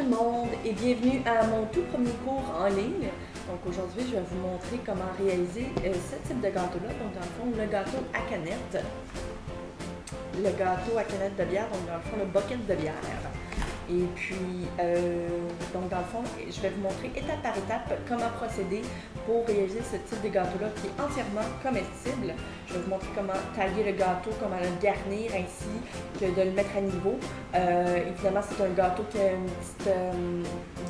le monde et bienvenue à mon tout premier cours en ligne. Donc aujourd'hui, je vais vous montrer comment réaliser ce type de gâteau-là. Donc dans le fond, le gâteau à canette. Le gâteau à canette de bière, donc dans le fond, le bucket de bière. Et puis, donc dans le fond, je vais vous montrer étape par étape comment procéder pour réaliser ce type de gâteau-là qui est entièrement comestible. Je vais vous montrer comment tailler le gâteau, comment le garnir ainsi que de le mettre à niveau. Évidemment, c'est un gâteau qui a une petite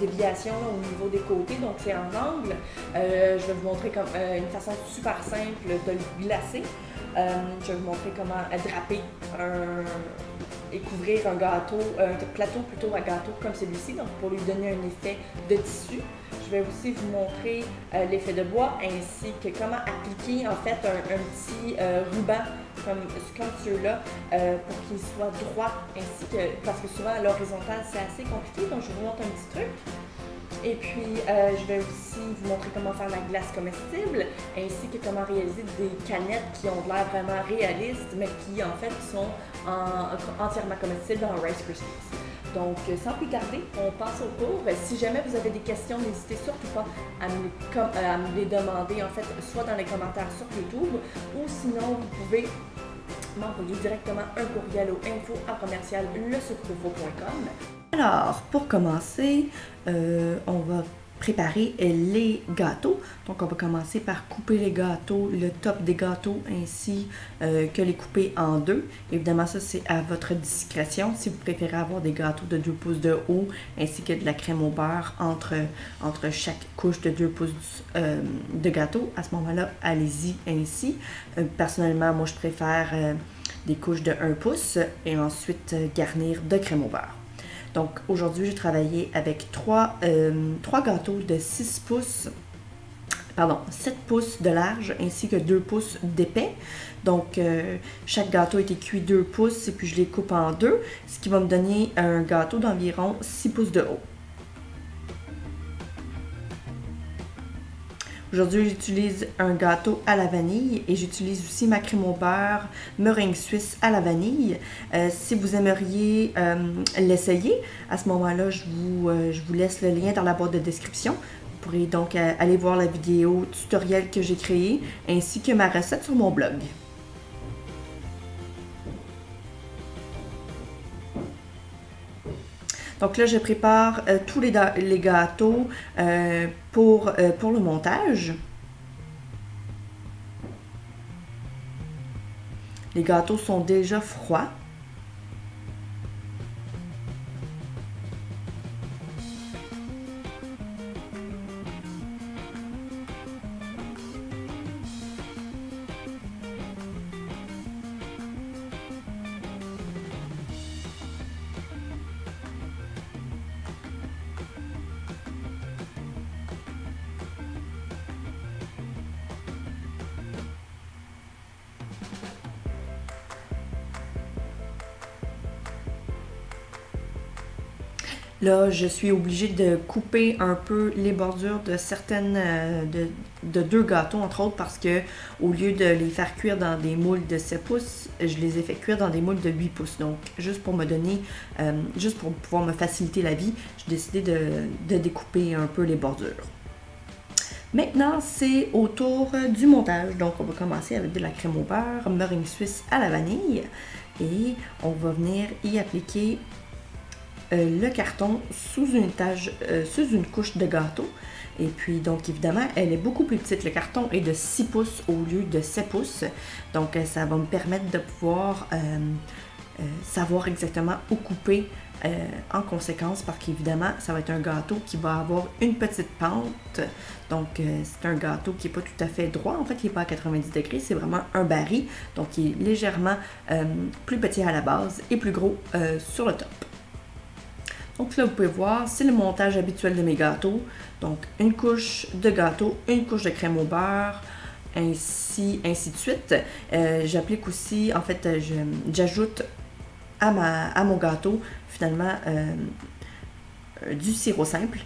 déviation là, au niveau des côtés, donc c'est en angle. Je vais vous montrer une façon super simple de le glacer. Je vais vous montrer comment draper et couvrir un gâteau, un plateau plutôt à gâteau comme celui-ci, donc pour lui donner un effet de tissu. Je vais aussi vous montrer l'effet de bois ainsi que comment appliquer en fait un petit ruban comme ceux-là pour qu'il soit droit ainsi que, parce que souvent à l'horizontale c'est assez compliqué, donc je vous montre un petit truc. Et puis, je vais aussi vous montrer comment faire la glace comestible, ainsi que comment réaliser des canettes qui ont l'air vraiment réalistes, mais qui en fait sont entièrement comestibles dans Rice Krispies. Donc, sans plus tarder, on passe au cours. Si jamais vous avez des questions, n'hésitez surtout pas à me les demander, en fait, soit dans les commentaires sur YouTube, ou sinon, vous pouvez m'envoyer directement un courriel au info@lesucreveau.com. Alors, pour commencer, on va préparer les gâteaux. Donc, on va commencer par couper les gâteaux, le top des gâteaux, ainsi que les couper en deux. Évidemment, ça, c'est à votre discrétion. Si vous préférez avoir des gâteaux de 2 pouces de haut, ainsi que de la crème au beurre entre chaque couche de 2 pouces de gâteau, à ce moment-là, allez-y ainsi. Personnellement, moi, je préfère des couches de 1 pouce et ensuite garnir de crème au beurre. Donc, aujourd'hui, j'ai travaillé avec 3 gâteaux de 7 pouces de large ainsi que 2 pouces d'épais. Donc, chaque gâteau a été cuit 2 pouces et puis je les coupe en deux, ce qui va me donner un gâteau d'environ 6 pouces de haut. Aujourd'hui, j'utilise un gâteau à la vanille et j'utilise aussi ma crème au beurre meringue suisse à la vanille. Si vous aimeriez l'essayer, à ce moment-là, je vous laisse le lien dans la boîte de description. Vous pourrez donc aller voir la vidéo tutoriel que j'ai créée ainsi que ma recette sur mon blog. Donc là, je prépare tous les gâteaux pour le montage. Les gâteaux sont déjà froids. Là, je suis obligée de couper un peu les bordures de de 2 gâteaux, entre autres, parce que au lieu de les faire cuire dans des moules de 7 pouces, je les ai fait cuire dans des moules de 8 pouces. Donc, juste pour pouvoir me faciliter la vie, j'ai décidé de découper un peu les bordures. Maintenant, c'est au tour du montage. Donc, on va commencer avec de la crème au beurre, meringue suisse à la vanille. Et on va venir y appliquer le carton sous une couche de gâteau. Et puis, donc, évidemment, elle est beaucoup plus petite. Le carton est de 6 pouces au lieu de 7 pouces. Donc, ça va me permettre de pouvoir savoir exactement où couper en conséquence, parce qu'évidemment, ça va être un gâteau qui va avoir une petite pente. Donc, c'est un gâteau qui n'est pas tout à fait droit. En fait, il n'est pas à 90 degrés. C'est vraiment un baril. Donc, il est légèrement plus petit à la base et plus gros sur le top. Donc là, vous pouvez voir, c'est le montage habituel de mes gâteaux. Donc, une couche de gâteau, une couche de crème au beurre, ainsi de suite. J'applique aussi, en fait, j'ajoute à mon gâteau, finalement, du sirop simple.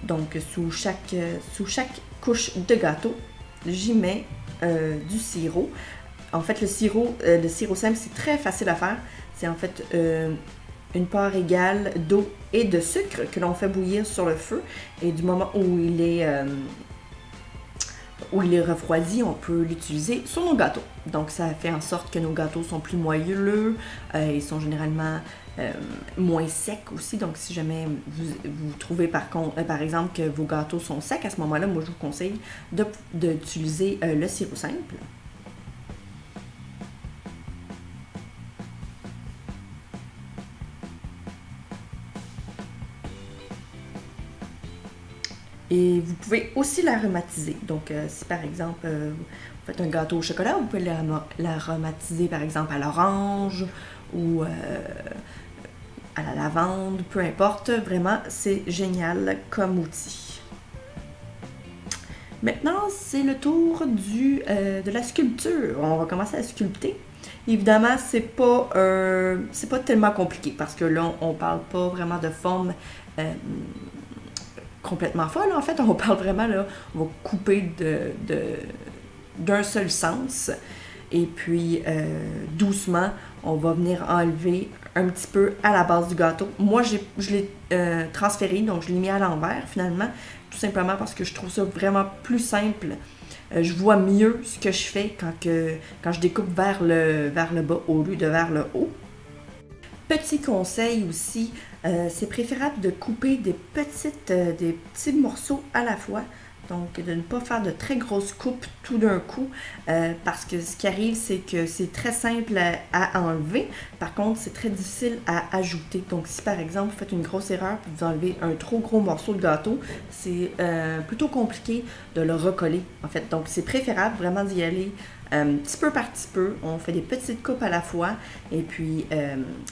Donc, sous chaque couche de gâteau, j'y mets du sirop. En fait, le sirop simple, c'est très facile à faire. C'est en fait une part égale d'eau et de sucre que l'on fait bouillir sur le feu. Et du moment où il est refroidi, on peut l'utiliser sur nos gâteaux. Donc ça fait en sorte que nos gâteaux sont plus moelleux, ils sont généralement moins secs aussi. Donc si jamais vous trouvez par exemple que vos gâteaux sont secs, à ce moment-là, moi je vous conseille d'utiliser le sirop simple. Et vous pouvez aussi l'aromatiser. Donc, si par exemple, vous faites un gâteau au chocolat, vous pouvez l'aromatiser par exemple à l'orange ou à la lavande, peu importe. Vraiment, c'est génial comme outil. Maintenant, c'est le tour de la sculpture. On va commencer à sculpter. Évidemment, c'est pas tellement compliqué parce que là, on parle pas vraiment de forme complètement folle. En fait, on parle vraiment, là, on va couper d'un seul sens. Et puis, doucement, on va venir enlever un petit peu à la base du gâteau. Moi, je l'ai transféré, donc je l'ai mis à l'envers, finalement, tout simplement parce que je trouve ça vraiment plus simple. Je vois mieux ce que je fais quand je découpe vers le bas au lieu de vers le haut. Petit conseil aussi, c'est préférable de couper des petits morceaux à la fois. Donc, de ne pas faire de très grosses coupes tout d'un coup, parce que ce qui arrive, c'est que c'est très simple à enlever. Par contre, c'est très difficile à ajouter. Donc, si par exemple, vous faites une grosse erreur et vous enlevez un trop gros morceau de gâteau, c'est plutôt compliqué de le recoller, en fait. Donc, c'est préférable vraiment d'y aller petit peu par petit peu. On fait des petites coupes à la fois. Et puis,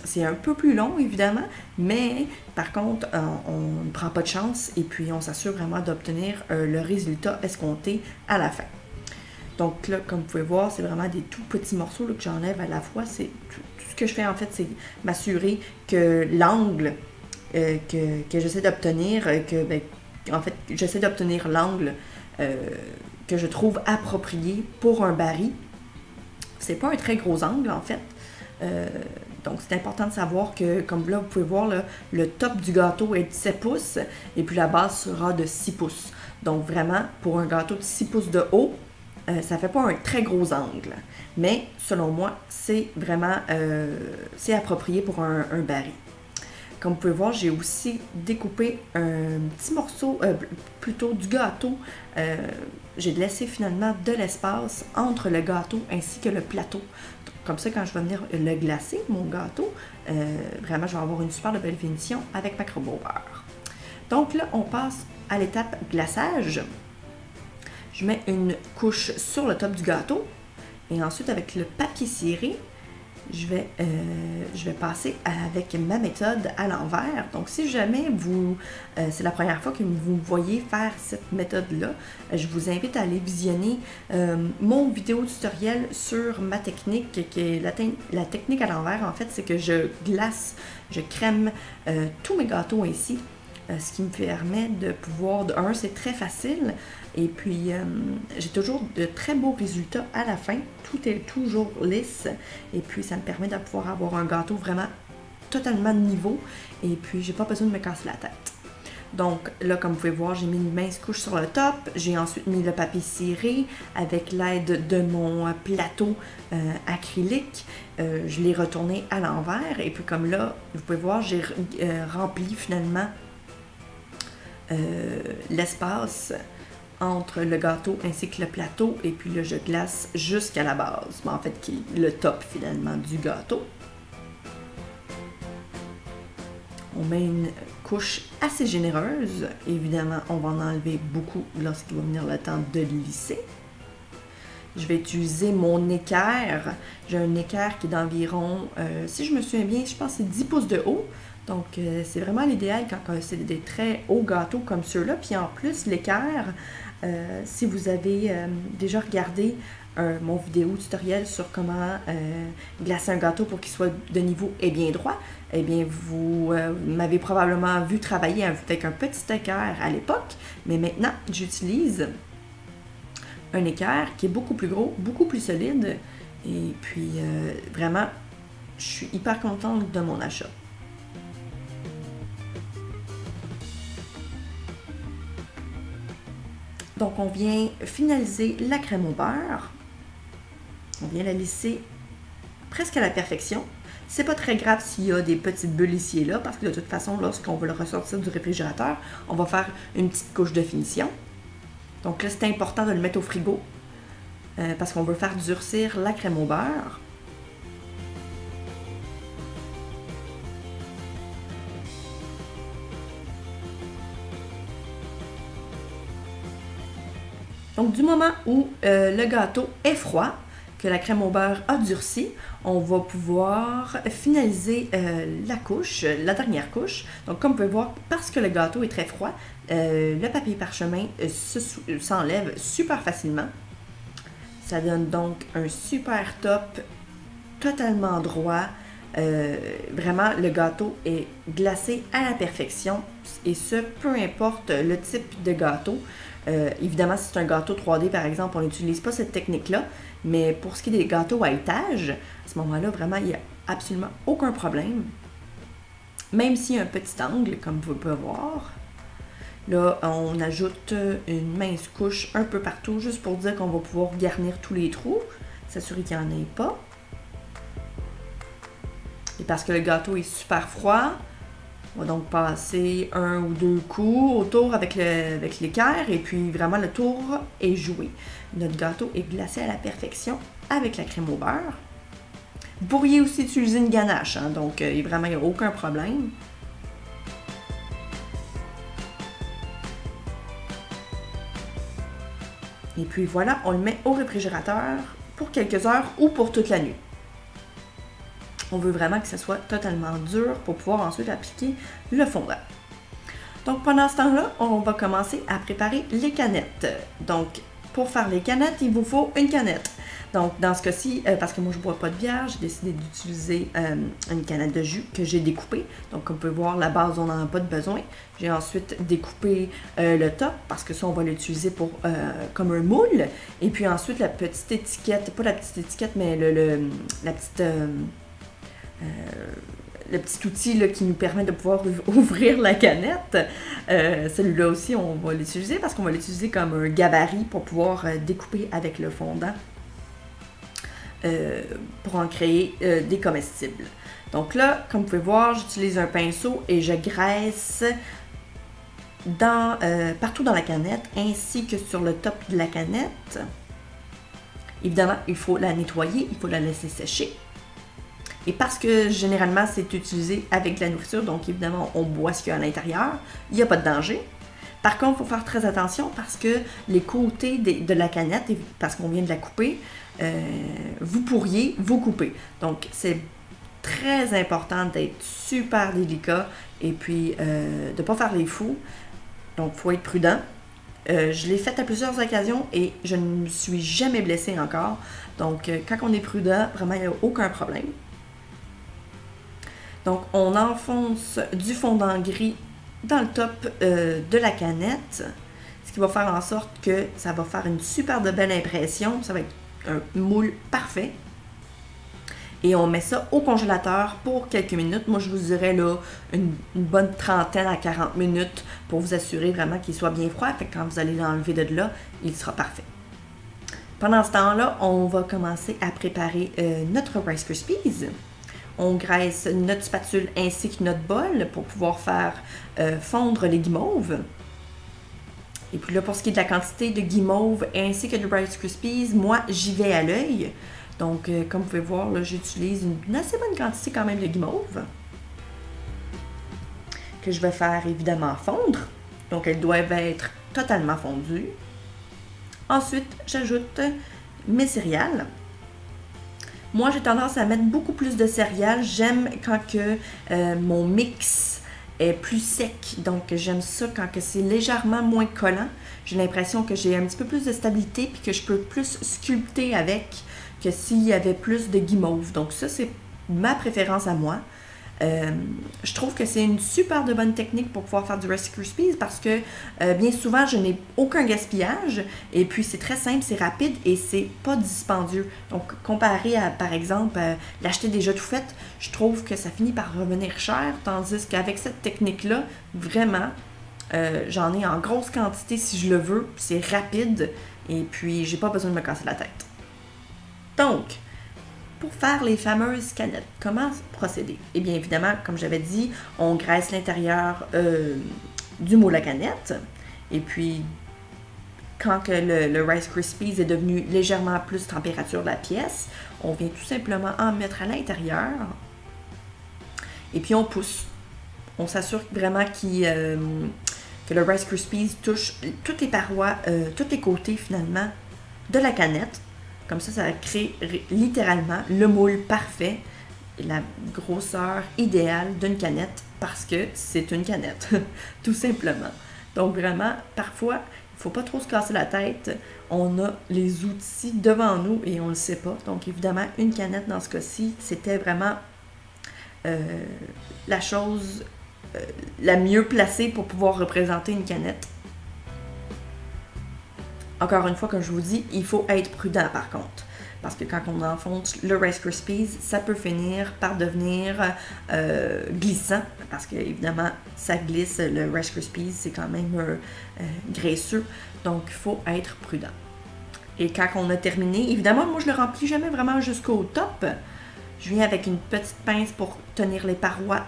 c'est un peu plus long, évidemment, mais par contre, on ne prend pas de chance et puis on s'assure vraiment d'obtenir le résultat escompté à la fin. Donc là, comme vous pouvez voir, c'est vraiment des tout petits morceaux là, que j'enlève à la fois. C'est tout ce que je fais, en fait, c'est m'assurer que l'angle que j'essaie d'obtenir, en fait, j'essaie d'obtenir l'angle que je trouve approprié pour un baril. C'est pas un très gros angle, en fait. Donc, c'est important de savoir que, comme là, vous pouvez voir, là, le top du gâteau est de 7 pouces et puis la base sera de 6 pouces. Donc, vraiment, pour un gâteau de 6 pouces de haut, ça fait pas un très gros angle. Mais, selon moi, c'est vraiment c'est approprié pour un baril. Comme vous pouvez voir, j'ai aussi découpé un petit morceau, plutôt du gâteau. J'ai laissé finalement de l'espace entre le gâteau ainsi que le plateau. Comme ça, quand je vais venir le glacer, mon gâteau, vraiment, je vais avoir une super belle finition avec ma croûte au beurre. Donc là, on passe à l'étape glaçage. Je mets une couche sur le top du gâteau et ensuite, avec le papier ciré, je vais passer avec ma méthode à l'envers. Donc, si jamais c'est la première fois que vous me voyez faire cette méthode-là, je vous invite à aller visionner mon vidéo tutoriel sur ma technique, qui est la technique à l'envers. En fait, c'est que je crème tous mes gâteaux ainsi. Ce qui me permet de pouvoir, c'est très facile, et puis j'ai toujours de très beaux résultats à la fin, tout est toujours lisse, et puis ça me permet de pouvoir avoir un gâteau vraiment totalement niveau, et puis j'ai pas besoin de me casser la tête. Donc là, comme vous pouvez voir, j'ai mis une mince couche sur le top, j'ai ensuite mis le papier ciré avec l'aide de mon plateau acrylique, je l'ai retourné à l'envers, et puis comme là, vous pouvez voir, j'ai rempli finalement l'espace entre le gâteau ainsi que le plateau, et puis là je glace jusqu'à la base, en fait qui est le top finalement du gâteau. On met une couche assez généreuse, évidemment on va en enlever beaucoup lorsqu'il va venir le temps de lisser. Je vais utiliser mon équerre, j'ai un équerre qui est d'environ, si je me souviens bien, je pense que c'est 10 pouces de haut. Donc, c'est vraiment l'idéal quand c'est des très hauts gâteaux comme ceux-là. Puis en plus, l'équerre, si vous avez déjà regardé mon vidéo tutoriel sur comment glacer un gâteau pour qu'il soit de niveau et bien droit, eh bien, vous m'avez probablement vu travailler avec un petit équerre à l'époque. Mais maintenant, j'utilise un équerre qui est beaucoup plus gros, beaucoup plus solide. Et puis, vraiment, je suis hyper contente de mon achat. Donc, on vient finaliser la crème au beurre. On vient la lisser presque à la perfection. C'est pas très grave s'il y a des petites bulles ici et là, parce que de toute façon, lorsqu'on va le ressortir du réfrigérateur, on va faire une petite couche de finition. Donc là, c'est important de le mettre au frigo, parce qu'on veut faire durcir la crème au beurre. Donc, du moment où le gâteau est froid, que la crème au beurre a durci, on va pouvoir finaliser la couche, la dernière couche. Donc, comme vous pouvez voir, parce que le gâteau est très froid, le papier parchemin s'enlève super facilement. Ça donne donc un super top, totalement droit. Vraiment, le gâteau est glacé à la perfection, et ce, peu importe le type de gâteau. Évidemment, si c'est un gâteau 3D, par exemple, on n'utilise pas cette technique-là, mais pour ce qui est des gâteaux à étage, à ce moment-là, vraiment, il n'y a absolument aucun problème. Même s'il y a un petit angle, comme vous pouvez voir. Là, on ajoute une mince couche un peu partout, juste pour dire qu'on va pouvoir garnir tous les trous, s'assurer qu'il n'y en ait pas. Et parce que le gâteau est super froid, on va donc passer 1 ou 2 coups autour avec l'équerre, et puis vraiment le tour est joué. Notre gâteau est glacé à la perfection avec la crème au beurre. Vous pourriez aussi utiliser une ganache, hein, donc vraiment il n'y a aucun problème. Et puis voilà, on le met au réfrigérateur pour quelques heures ou pour toute la nuit. On veut vraiment que ça soit totalement dur pour pouvoir ensuite appliquer le fondant. Donc pendant ce temps-là, on va commencer à préparer les canettes. Donc pour faire les canettes, il vous faut une canette. Donc dans ce cas-ci, parce que moi je ne bois pas de bière, j'ai décidé d'utiliser une canette de jus que j'ai découpée. Donc comme vous pouvez voir, la base on n'en a pas de besoin. J'ai ensuite découpé le top, parce que ça on va l'utiliser pour comme un moule. Et puis ensuite la petite étiquette, pas la petite étiquette, mais la petite... le petit outil là, qui nous permet de pouvoir ouvrir la canette. Celui-là aussi, on va l'utiliser parce qu'on va l'utiliser comme un gabarit pour pouvoir découper avec le fondant pour en créer des comestibles. Donc là, comme vous pouvez voir, j'utilise un pinceau et je graisse partout dans la canette ainsi que sur le top de la canette. Évidemment, il faut la nettoyer, il faut la laisser sécher. Et parce que généralement c'est utilisé avec de la nourriture, donc évidemment on boit ce qu'il y a à l'intérieur, il n'y a pas de danger. Par contre, il faut faire très attention parce que les côtés de la canette, parce qu'on vient de la couper, vous pourriez vous couper. Donc c'est très important d'être super délicat et puis de ne pas faire les fous. Donc il faut être prudent. Je l'ai fait à plusieurs occasions et je ne me suis jamais blessée encore. Donc quand on est prudent, vraiment il n'y a aucun problème. Donc, on enfonce du fondant gris dans le top de la canette, ce qui va faire en sorte que ça va faire une super de belle impression. Ça va être un moule parfait. Et on met ça au congélateur pour quelques minutes. Moi, je vous dirais là une bonne trentaine à 40 minutes pour vous assurer vraiment qu'il soit bien froid. Fait que quand vous allez l'enlever de là, il sera parfait. Pendant ce temps-là, on va commencer à préparer notre Rice Krispies. On graisse notre spatule ainsi que notre bol pour pouvoir faire fondre les guimauves. Et puis là, pour ce qui est de la quantité de guimauve ainsi que de Rice Krispies, moi, j'y vais à l'œil. Donc, comme vous pouvez voir, là, j'utilise une assez bonne quantité quand même de guimauve que je vais faire évidemment fondre. Donc, elles doivent être totalement fondues. Ensuite, j'ajoute mes céréales. Moi, j'ai tendance à mettre beaucoup plus de céréales. J'aime quand que mon mix est plus sec. Donc, j'aime ça quand que c'est légèrement moins collant. J'ai l'impression que j'ai un petit peu plus de stabilité puis que je peux plus sculpter avec que s'il y avait plus de guimauve. Donc, ça, c'est ma préférence à moi. Je trouve que c'est une super de bonne technique pour pouvoir faire du Rice Krispies parce que bien souvent, je n'ai aucun gaspillage et puis c'est très simple, c'est rapide et c'est pas dispendieux. Donc, comparé à, par exemple, l'acheter déjà tout fait, je trouve que ça finit par revenir cher, tandis qu'avec cette technique-là, vraiment, J'en ai en grosse quantité si je le veux. C'est rapide et puis j'ai pas besoin de me casser la tête. Donc, pour faire les fameuses canettes, comment procéder? Eh bien, évidemment, comme j'avais dit, on graisse l'intérieur du moule à canette. Et puis, quand que le Rice Krispies est devenu légèrement plus température de la pièce, on vient tout simplement en mettre à l'intérieur. Et puis, on pousse. On s'assure vraiment que le Rice Krispies touche toutes les parois, tous les côtés finalement de la canette. Comme ça crée littéralement le moule parfait et la grosseur idéale d'une canette parce que c'est une canette, tout simplement. Donc vraiment, parfois, il ne faut pas trop se casser la tête. On a les outils devant nous et on ne le sait pas. Donc évidemment, une canette dans ce cas-ci, c'était vraiment la chose la mieux placée pour pouvoir représenter une canette. Encore une fois, comme je vous dis, il faut être prudent par contre. Parce que quand on enfonce le Rice Krispies, ça peut finir par devenir glissant. Parce que évidemment, ça glisse. Le Rice Krispies, c'est quand même graisseux. Donc, il faut être prudent. Et quand on a terminé, évidemment, moi, je le remplis jamais vraiment jusqu'au top. Je viens avec une petite pince pour tenir les parois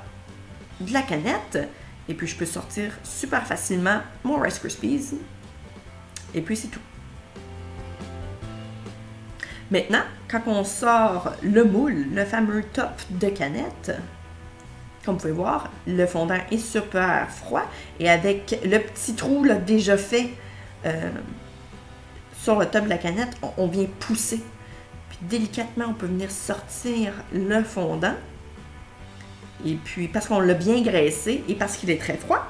de la canette. Et puis, je peux sortir super facilement mon Rice Krispies. Et puis, c'est tout. Maintenant, quand on sort le moule, le fameux top de canette, comme vous pouvez voir, le fondant est super froid. Et avec le petit trou là, déjà fait sur le top de la canette, on vient pousser. Puis délicatement, on peut venir sortir le fondant. Et puis, parce qu'on l'a bien graissé et parce qu'il est très froid,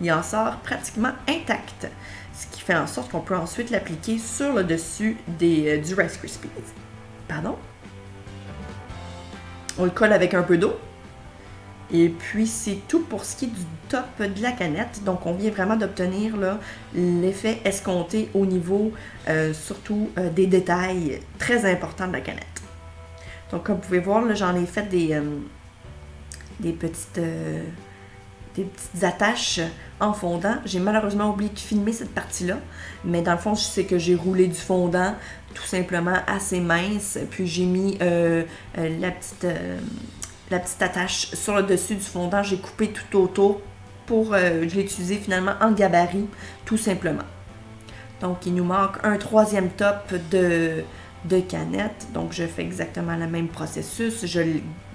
il en sort pratiquement intact. Ce qui fait en sorte qu'on peut ensuite l'appliquer sur le dessus du Rice Krispies. Pardon? On le colle avec un peu d'eau. Et puis, c'est tout pour ce qui est du top de la canette. Donc, on vient vraiment d'obtenir l'effet escompté au niveau, surtout, des détails très importants de la canette. Donc, comme vous pouvez voir, j'en ai fait des petites attaches en fondant. J'ai malheureusement oublié de filmer cette partie-là, mais dans le fond, je sais que j'ai roulé du fondant tout simplement assez mince, puis j'ai mis la petite attache sur le dessus du fondant. J'ai coupé tout autour pour je l'ai utilisé finalement en gabarit, tout simplement. Donc, il nous manque un troisième top de canette. Donc, je fais exactement le même processus. Je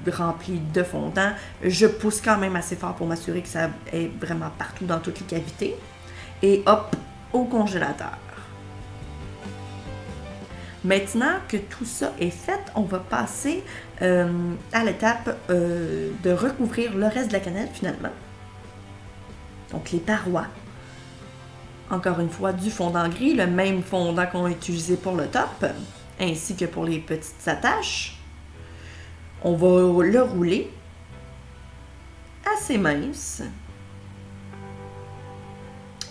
le remplis de fondant. Je pousse quand même assez fort pour m'assurer que ça est vraiment partout dans toutes les cavités. Et hop, au congélateur. Maintenant que tout ça est fait, on va passer à l'étape de recouvrir le reste de la canette finalement. Donc, les parois. Encore une fois, du fondant gris, le même fondant qu'on a utilisé pour le top, ainsi que pour les petites attaches. On va le rouler assez mince.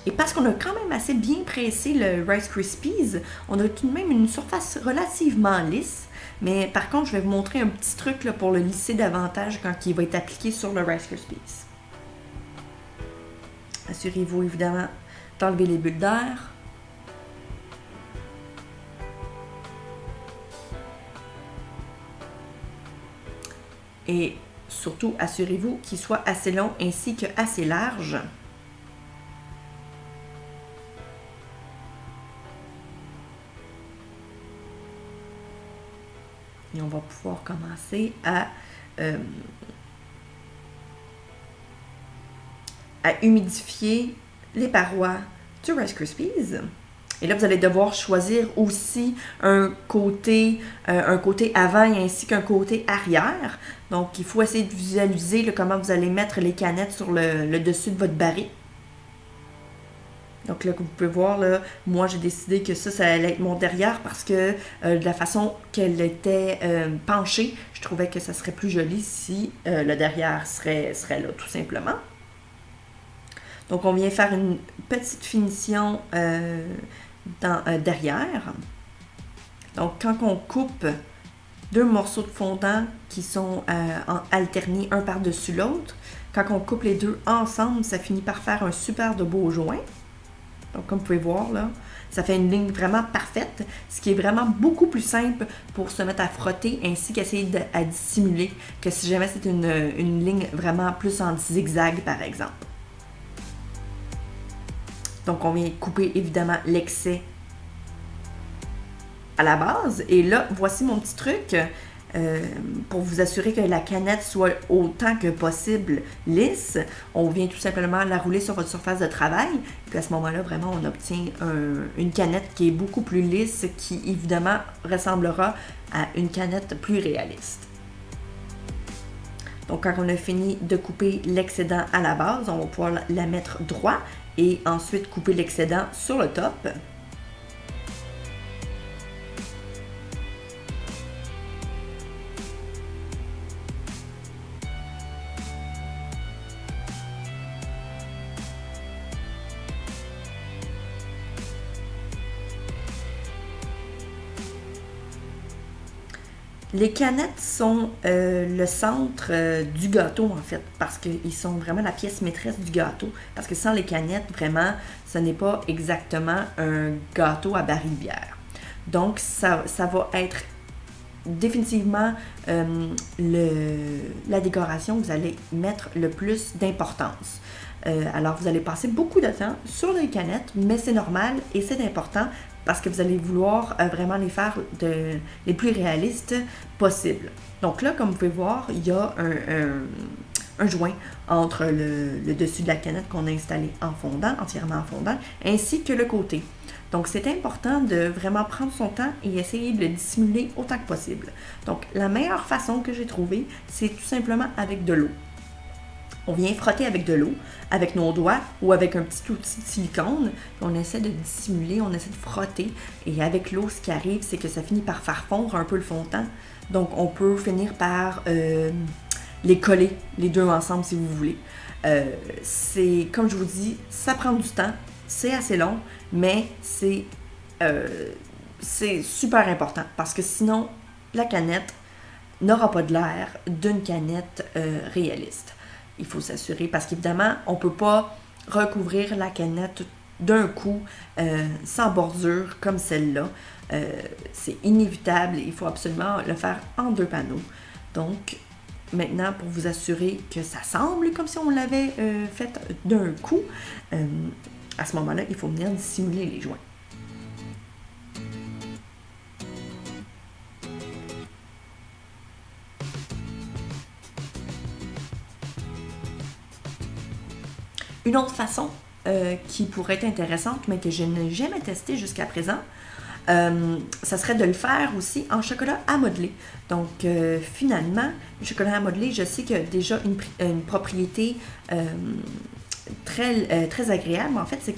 Et parce qu'on a quand même assez bien pressé le Rice Krispies, on a tout de même une surface relativement lisse. Mais par contre, je vais vous montrer un petit truc là, pour le lisser davantage quand il va être appliqué sur le Rice Krispies. Assurez-vous évidemment d'enlever les bulles d'air. Et surtout, assurez-vous qu'il soit assez long ainsi que assez large. Et on va pouvoir commencer à humidifier les parois du Rice Krispies. Et là, vous allez devoir choisir aussi un côté avant ainsi qu'un côté arrière. Donc, il faut essayer de visualiser là, comment vous allez mettre les canettes sur le dessus de votre baril. Donc là, comme vous pouvez voir, là, moi, j'ai décidé que ça allait être mon derrière parce que de la façon qu'elle était penchée, je trouvais que ça serait plus joli si le derrière serait là, tout simplement. Donc, on vient faire une petite finition derrière. Donc, quand on coupe deux morceaux de fondant qui sont alternés un par-dessus l'autre, Quand on coupe les deux ensemble, ça finit par faire un super de beau joint. Donc, comme vous pouvez voir, là, ça fait une ligne vraiment parfaite, ce qui est vraiment beaucoup plus simple pour se mettre à frotter ainsi qu'essayer à dissimuler que si jamais c'est une ligne vraiment plus en zigzag, par exemple. Donc, on vient couper évidemment l'excès à la base. Et là, voici mon petit truc pour vous assurer que la canette soit autant que possible lisse. On vient tout simplement la rouler sur votre surface de travail. Puis à ce moment-là, vraiment, on obtient une canette qui est beaucoup plus lisse, qui évidemment ressemblera à une canette plus réaliste. Donc, quand on a fini de couper l'excédent à la base, on va pouvoir la mettre droit et ensuite couper l'excédent sur le top. Les canettes sont le centre du gâteau, en fait, parce qu'ils sont vraiment la pièce maîtresse du gâteau. Parce que sans les canettes, vraiment, ce n'est pas exactement un gâteau à baril de bière. Donc, ça va être définitivement la décoration que vous allez mettre le plus d'importance. Alors, vous allez passer beaucoup de temps sur les canettes, mais c'est normal et c'est important parce que vous allez vouloir vraiment les faire les plus réalistes possible. Donc là, comme vous pouvez voir, il y a un joint entre le dessus de la canette qu'on a installé en fondant, entièrement en fondant, ainsi que le côté. Donc, c'est important de vraiment prendre son temps et essayer de le dissimuler autant que possible. Donc, la meilleure façon que j'ai trouvée, c'est tout simplement avec de l'eau. On vient frotter avec de l'eau, avec nos doigts ou avec un petit outil de silicone. On essaie de dissimuler, on essaie de frotter. Et avec l'eau, ce qui arrive, c'est que ça finit par faire fondre un peu le fond de teint. Donc, on peut finir par les coller, les deux ensemble, si vous voulez. C'est, comme je vous dis, ça prend du temps. C'est assez long, mais c'est super important parce que sinon, la canette n'aura pas de l'air d'une canette réaliste. Il faut s'assurer parce qu'évidemment, on ne peut pas recouvrir la canette d'un coup sans bordure comme celle-là. C'est inévitable. Il faut absolument le faire en deux panneaux. Donc, maintenant, pour vous assurer que ça semble comme si on l'avait fait d'un coup, à ce moment-là, il faut venir dissimuler les joints. Une autre façon qui pourrait être intéressante, mais que je n'ai jamais testée jusqu'à présent, ça serait de le faire aussi en chocolat à modeler. Donc, finalement, le chocolat à modeler, je sais qu'il y a déjà une propriété très agréable, en fait, c'est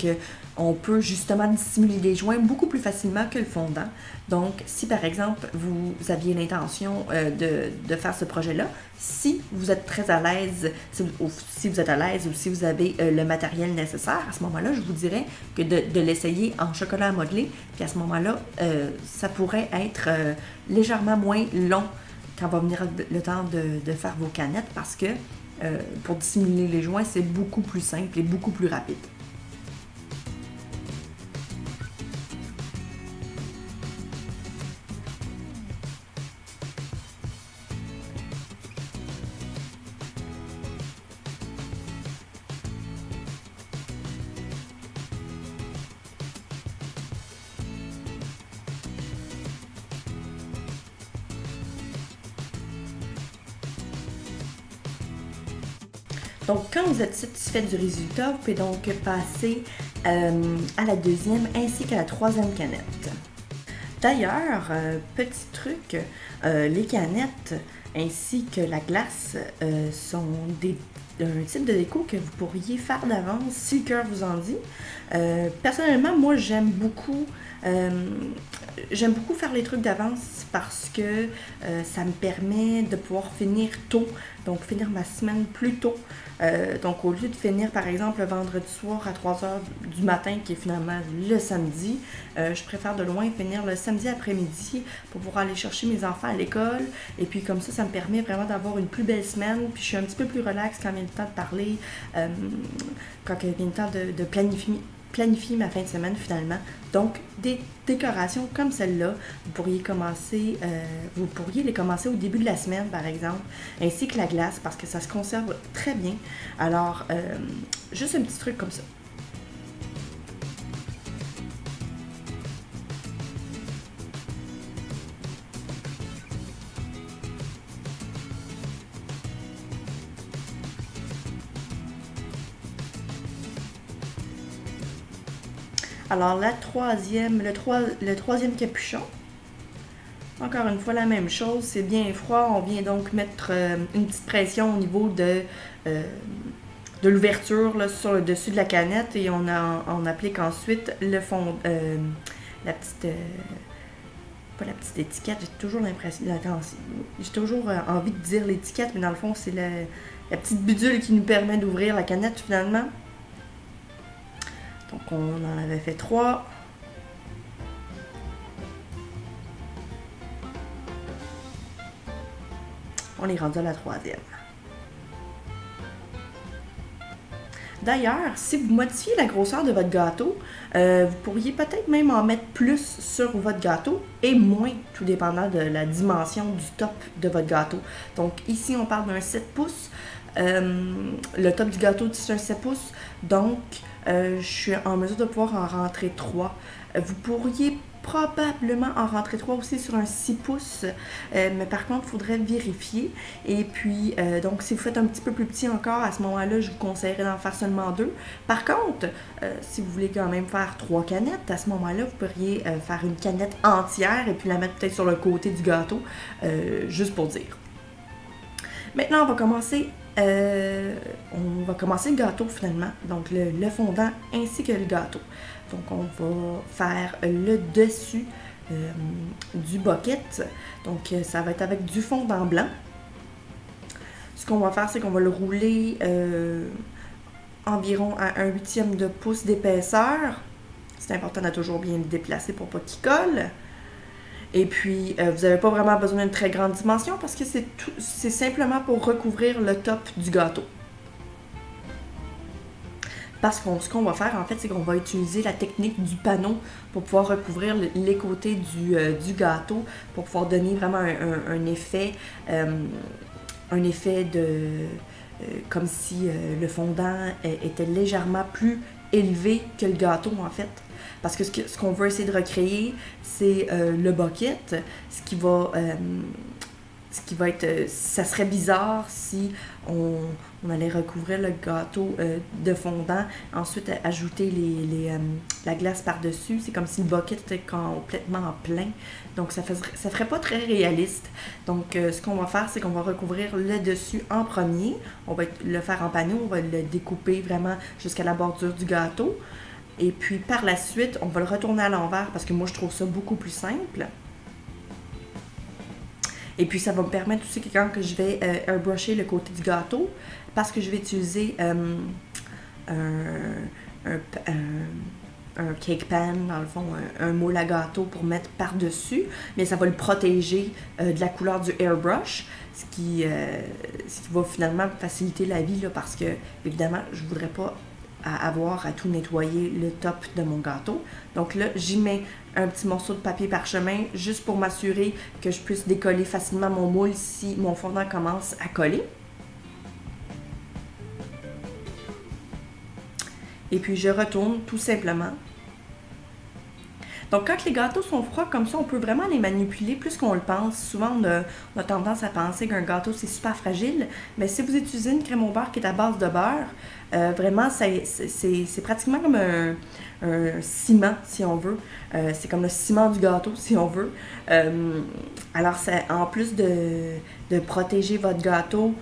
qu'on peut justement dissimuler les joints beaucoup plus facilement que le fondant. Donc, si par exemple, vous aviez l'intention de faire ce projet-là, si vous êtes très à l'aise, si vous êtes à l'aise ou si vous avez le matériel nécessaire, à ce moment-là, je vous dirais que de l'essayer en chocolat à modeler, puis à ce moment-là, ça pourrait être légèrement moins long quand va venir le temps de faire vos canettes parce que pour dissimuler les joints, c'est beaucoup plus simple et beaucoup plus rapide. Donc, quand vous êtes satisfait du résultat, vous pouvez donc passer à la deuxième ainsi qu'à la troisième canette. D'ailleurs, petit truc, les canettes ainsi que la glace sont un type de déco que vous pourriez faire d'avance si le cœur vous en dit. Personnellement, moi, j'aime beaucoup faire les trucs d'avance parce que ça me permet de pouvoir finir tôt, donc finir ma semaine plus tôt. Donc au lieu de finir par exemple le vendredi soir à 3 heures du matin, qui est finalement le samedi, je préfère de loin finir le samedi après-midi pour pouvoir aller chercher mes enfants à l'école. Et puis comme ça me permet vraiment d'avoir une plus belle semaine. Puis je suis un petit peu plus relax quand vient le temps de parler, quand il vient le temps de planifier ma fin de semaine finalement. Donc, des décorations comme celle-là, vous pourriez les commencer au début de la semaine, par exemple, ainsi que la glace, parce que ça se conserve très bien. Alors, juste un petit truc comme ça. Alors, le troisième capuchon, encore une fois la même chose, c'est bien froid, on vient donc mettre une petite pression au niveau de l'ouverture là, sur le dessus de la canette et on applique ensuite le fond, la petite, pas la petite étiquette, j'ai toujours l'impression, j'ai toujours envie de dire l'étiquette, mais dans le fond c'est la petite bidule qui nous permet d'ouvrir la canette finalement. Donc on en avait fait 3. On est rendu à la 3e. D'ailleurs, si vous modifiez la grosseur de votre gâteau, vous pourriez peut-être même en mettre plus sur votre gâteau et moins, tout dépendant de la dimension du top de votre gâteau. Donc ici, on parle d'un 7 pouces. Le top du gâteau, c'est un 7 pouces. Donc, je suis en mesure de pouvoir en rentrer 3. Vous pourriez probablement en rentrer 3 aussi sur un 6 pouces, mais par contre, il faudrait vérifier. Et puis, donc, si vous faites un petit peu plus petit encore, à ce moment-là, je vous conseillerais d'en faire seulement 2. Par contre, si vous voulez quand même faire 3 canettes, à ce moment-là, vous pourriez faire une canette entière et puis la mettre peut-être sur le côté du gâteau, juste pour dire. Maintenant, on va commencer le gâteau finalement, donc le fondant ainsi que le gâteau. Donc on va faire le dessus du bucket, donc ça va être avec du fondant blanc. Ce qu'on va faire, c'est qu'on va le rouler environ à 1/8 de pouce d'épaisseur. C'est important de toujours bien le déplacer pour pas qu'il colle. Et puis, vous n'avez pas vraiment besoin d'une très grande dimension parce que c'est simplement pour recouvrir le top du gâteau. Parce que ce qu'on va faire, en fait, c'est qu'on va utiliser la technique du panneau pour pouvoir recouvrir les côtés du gâteau, pour pouvoir donner vraiment un effet comme si le fondant était légèrement plus élevé que le gâteau, en fait. Parce que ce qu'on veut essayer de recréer, c'est le bucket, ce qui va être... ça serait bizarre si on allait recouvrir le gâteau de fondant, ensuite ajouter la glace par-dessus. C'est comme si le bucket était complètement plein. Donc, ça ferait pas très réaliste. Donc, ce qu'on va faire, c'est qu'on va recouvrir le dessus en premier. On va le faire en panneau, on va le découper vraiment jusqu'à la bordure du gâteau. Et puis, par la suite, on va le retourner à l'envers parce que moi, je trouve ça beaucoup plus simple. Et puis, ça va me permettre aussi que quand je vais airbrusher le côté du gâteau, parce que je vais utiliser un cake pan, dans le fond, un moule à gâteau pour mettre par-dessus, mais ça va le protéger de la couleur du airbrush, ce qui va finalement faciliter la vie, là, parce que, évidemment, je ne voudrais pas avoir à tout nettoyer le top de mon gâteau. Donc là, j'y mets un petit morceau de papier parchemin juste pour m'assurer que je puisse décoller facilement mon moule si mon fondant commence à coller. Et puis je retourne tout simplement. Donc, quand les gâteaux sont froids comme ça, on peut vraiment les manipuler plus qu'on le pense. Souvent, on a tendance à penser qu'un gâteau, c'est super fragile. Mais si vous utilisez une crème au beurre qui est à base de beurre, vraiment, c'est pratiquement comme un ciment, si on veut. C'est comme le ciment du gâteau, si on veut. Alors, en plus de protéger votre gâteau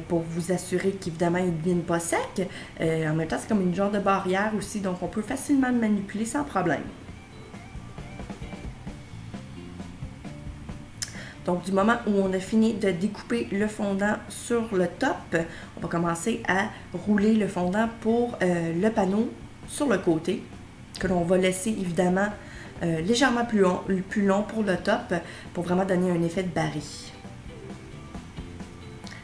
pour vous assurer qu'évidemment, il ne devienne pas sec, en même temps, c'est comme une genre de barrière aussi. Donc, on peut facilement le manipuler sans problème. Donc, du moment où on a fini de découper le fondant sur le top, on va commencer à rouler le fondant pour le panneau sur le côté, que l'on va laisser évidemment légèrement plus long pour le top, pour vraiment donner un effet de baril.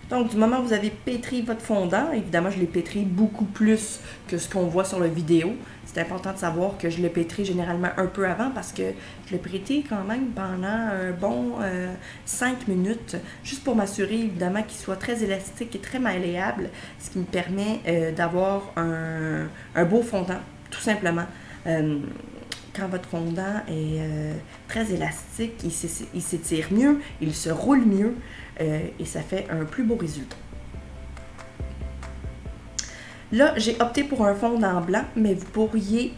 Donc, du moment où vous avez pétri votre fondant, évidemment, je l'ai pétri beaucoup plus que ce qu'on voit sur la vidéo. C'est important de savoir que je le pétris généralement un peu avant parce que je le pétris quand même pendant un bon 5 minutes, juste pour m'assurer évidemment qu'il soit très élastique et très malléable, ce qui me permet d'avoir un beau fondant, tout simplement. Quand votre fondant est très élastique, il s'étire mieux, il se roule mieux et ça fait un plus beau résultat. Là, j'ai opté pour un fondant blanc, mais vous pourriez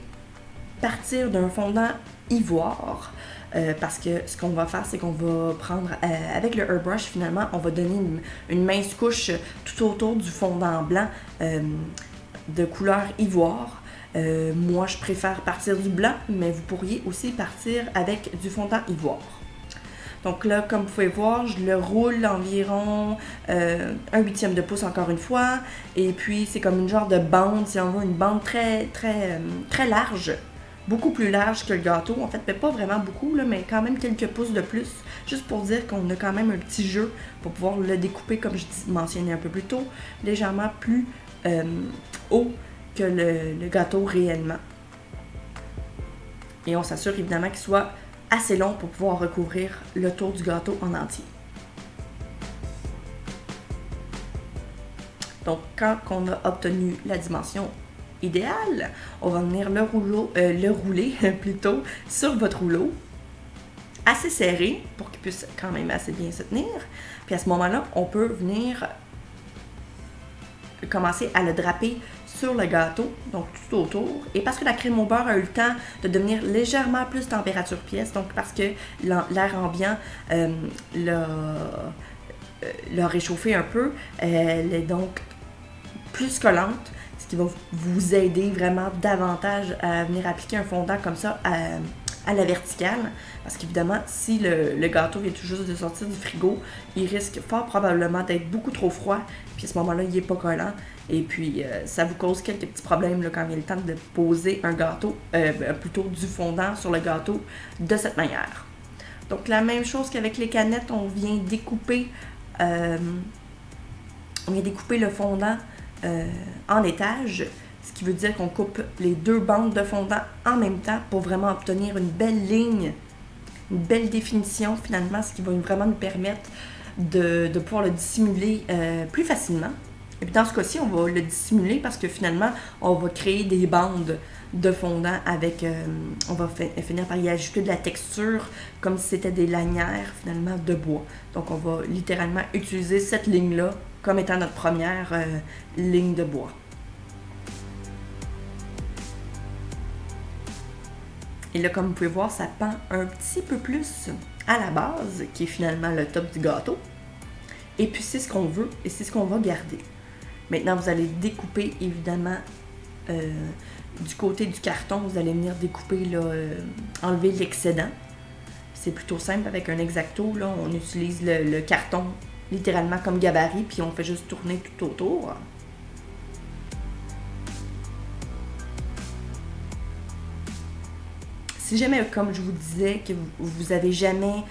partir d'un fondant ivoire parce que ce qu'on va faire, c'est qu'on va prendre, avec le airbrush, finalement, on va donner une mince couche tout autour du fondant blanc de couleur ivoire. Moi, je préfère partir du blanc, mais vous pourriez aussi partir avec du fondant ivoire. Donc là, comme vous pouvez voir, je le roule environ 1/8 de pouce encore une fois. Et puis, c'est comme une genre de bande, si on veut, une bande très large. Beaucoup plus large que le gâteau. En fait, mais pas vraiment beaucoup, là, mais quand même quelques pouces de plus. Juste pour dire qu'on a quand même un petit jeu pour pouvoir le découper, comme je mentionnais un peu plus tôt, légèrement plus haut que le gâteau réellement. Et on s'assure évidemment qu'il soit assez long pour pouvoir recouvrir le tour du gâteau en entier. Donc, quand on a obtenu la dimension idéale, on va venir le rouler plutôt sur votre rouleau, assez serré pour qu'il puisse quand même assez bien se tenir. Puis à ce moment-là, on peut venir commencer à le draper sur le gâteau, donc tout autour. Et parce que la crème au beurre a eu le temps de devenir légèrement plus température pièce, donc parce que l'air ambiant l'a réchauffé un peu, elle est donc plus collante, ce qui va vous aider vraiment davantage à venir appliquer un fondant comme ça à la verticale, parce qu'évidemment, si le gâteau vient tout juste de sortir du frigo, il risque fort probablement d'être beaucoup trop froid, puis à ce moment-là, il n'est pas collant, et puis ça vous cause quelques petits problèmes là, quand il y a le temps de poser un gâteau, plutôt du fondant sur le gâteau de cette manière. Donc la même chose qu'avec les canettes, on vient découper le fondant en étages, ce qui veut dire qu'on coupe les deux bandes de fondant en même temps pour vraiment obtenir une belle ligne, une belle définition finalement, ce qui va vraiment nous permettre de pouvoir le dissimuler plus facilement. Et puis dans ce cas-ci, on va le dissimuler parce que finalement, on va créer des bandes de fondant avec, on va finir par y ajouter de la texture comme si c'était des lanières finalement de bois. Donc on va littéralement utiliser cette ligne-là comme étant notre première ligne de bois. Et là, comme vous pouvez voir, ça pend un petit peu plus à la base, qui est finalement le top du gâteau. Et puis c'est ce qu'on veut et c'est ce qu'on va garder. Maintenant, vous allez découper évidemment du côté du carton, vous allez venir découper, là, enlever l'excédent. C'est plutôt simple avec un X-Acto, là, on utilise le carton littéralement comme gabarit, puis on fait juste tourner tout autour. Si jamais, comme je vous disais, que vous avez jamais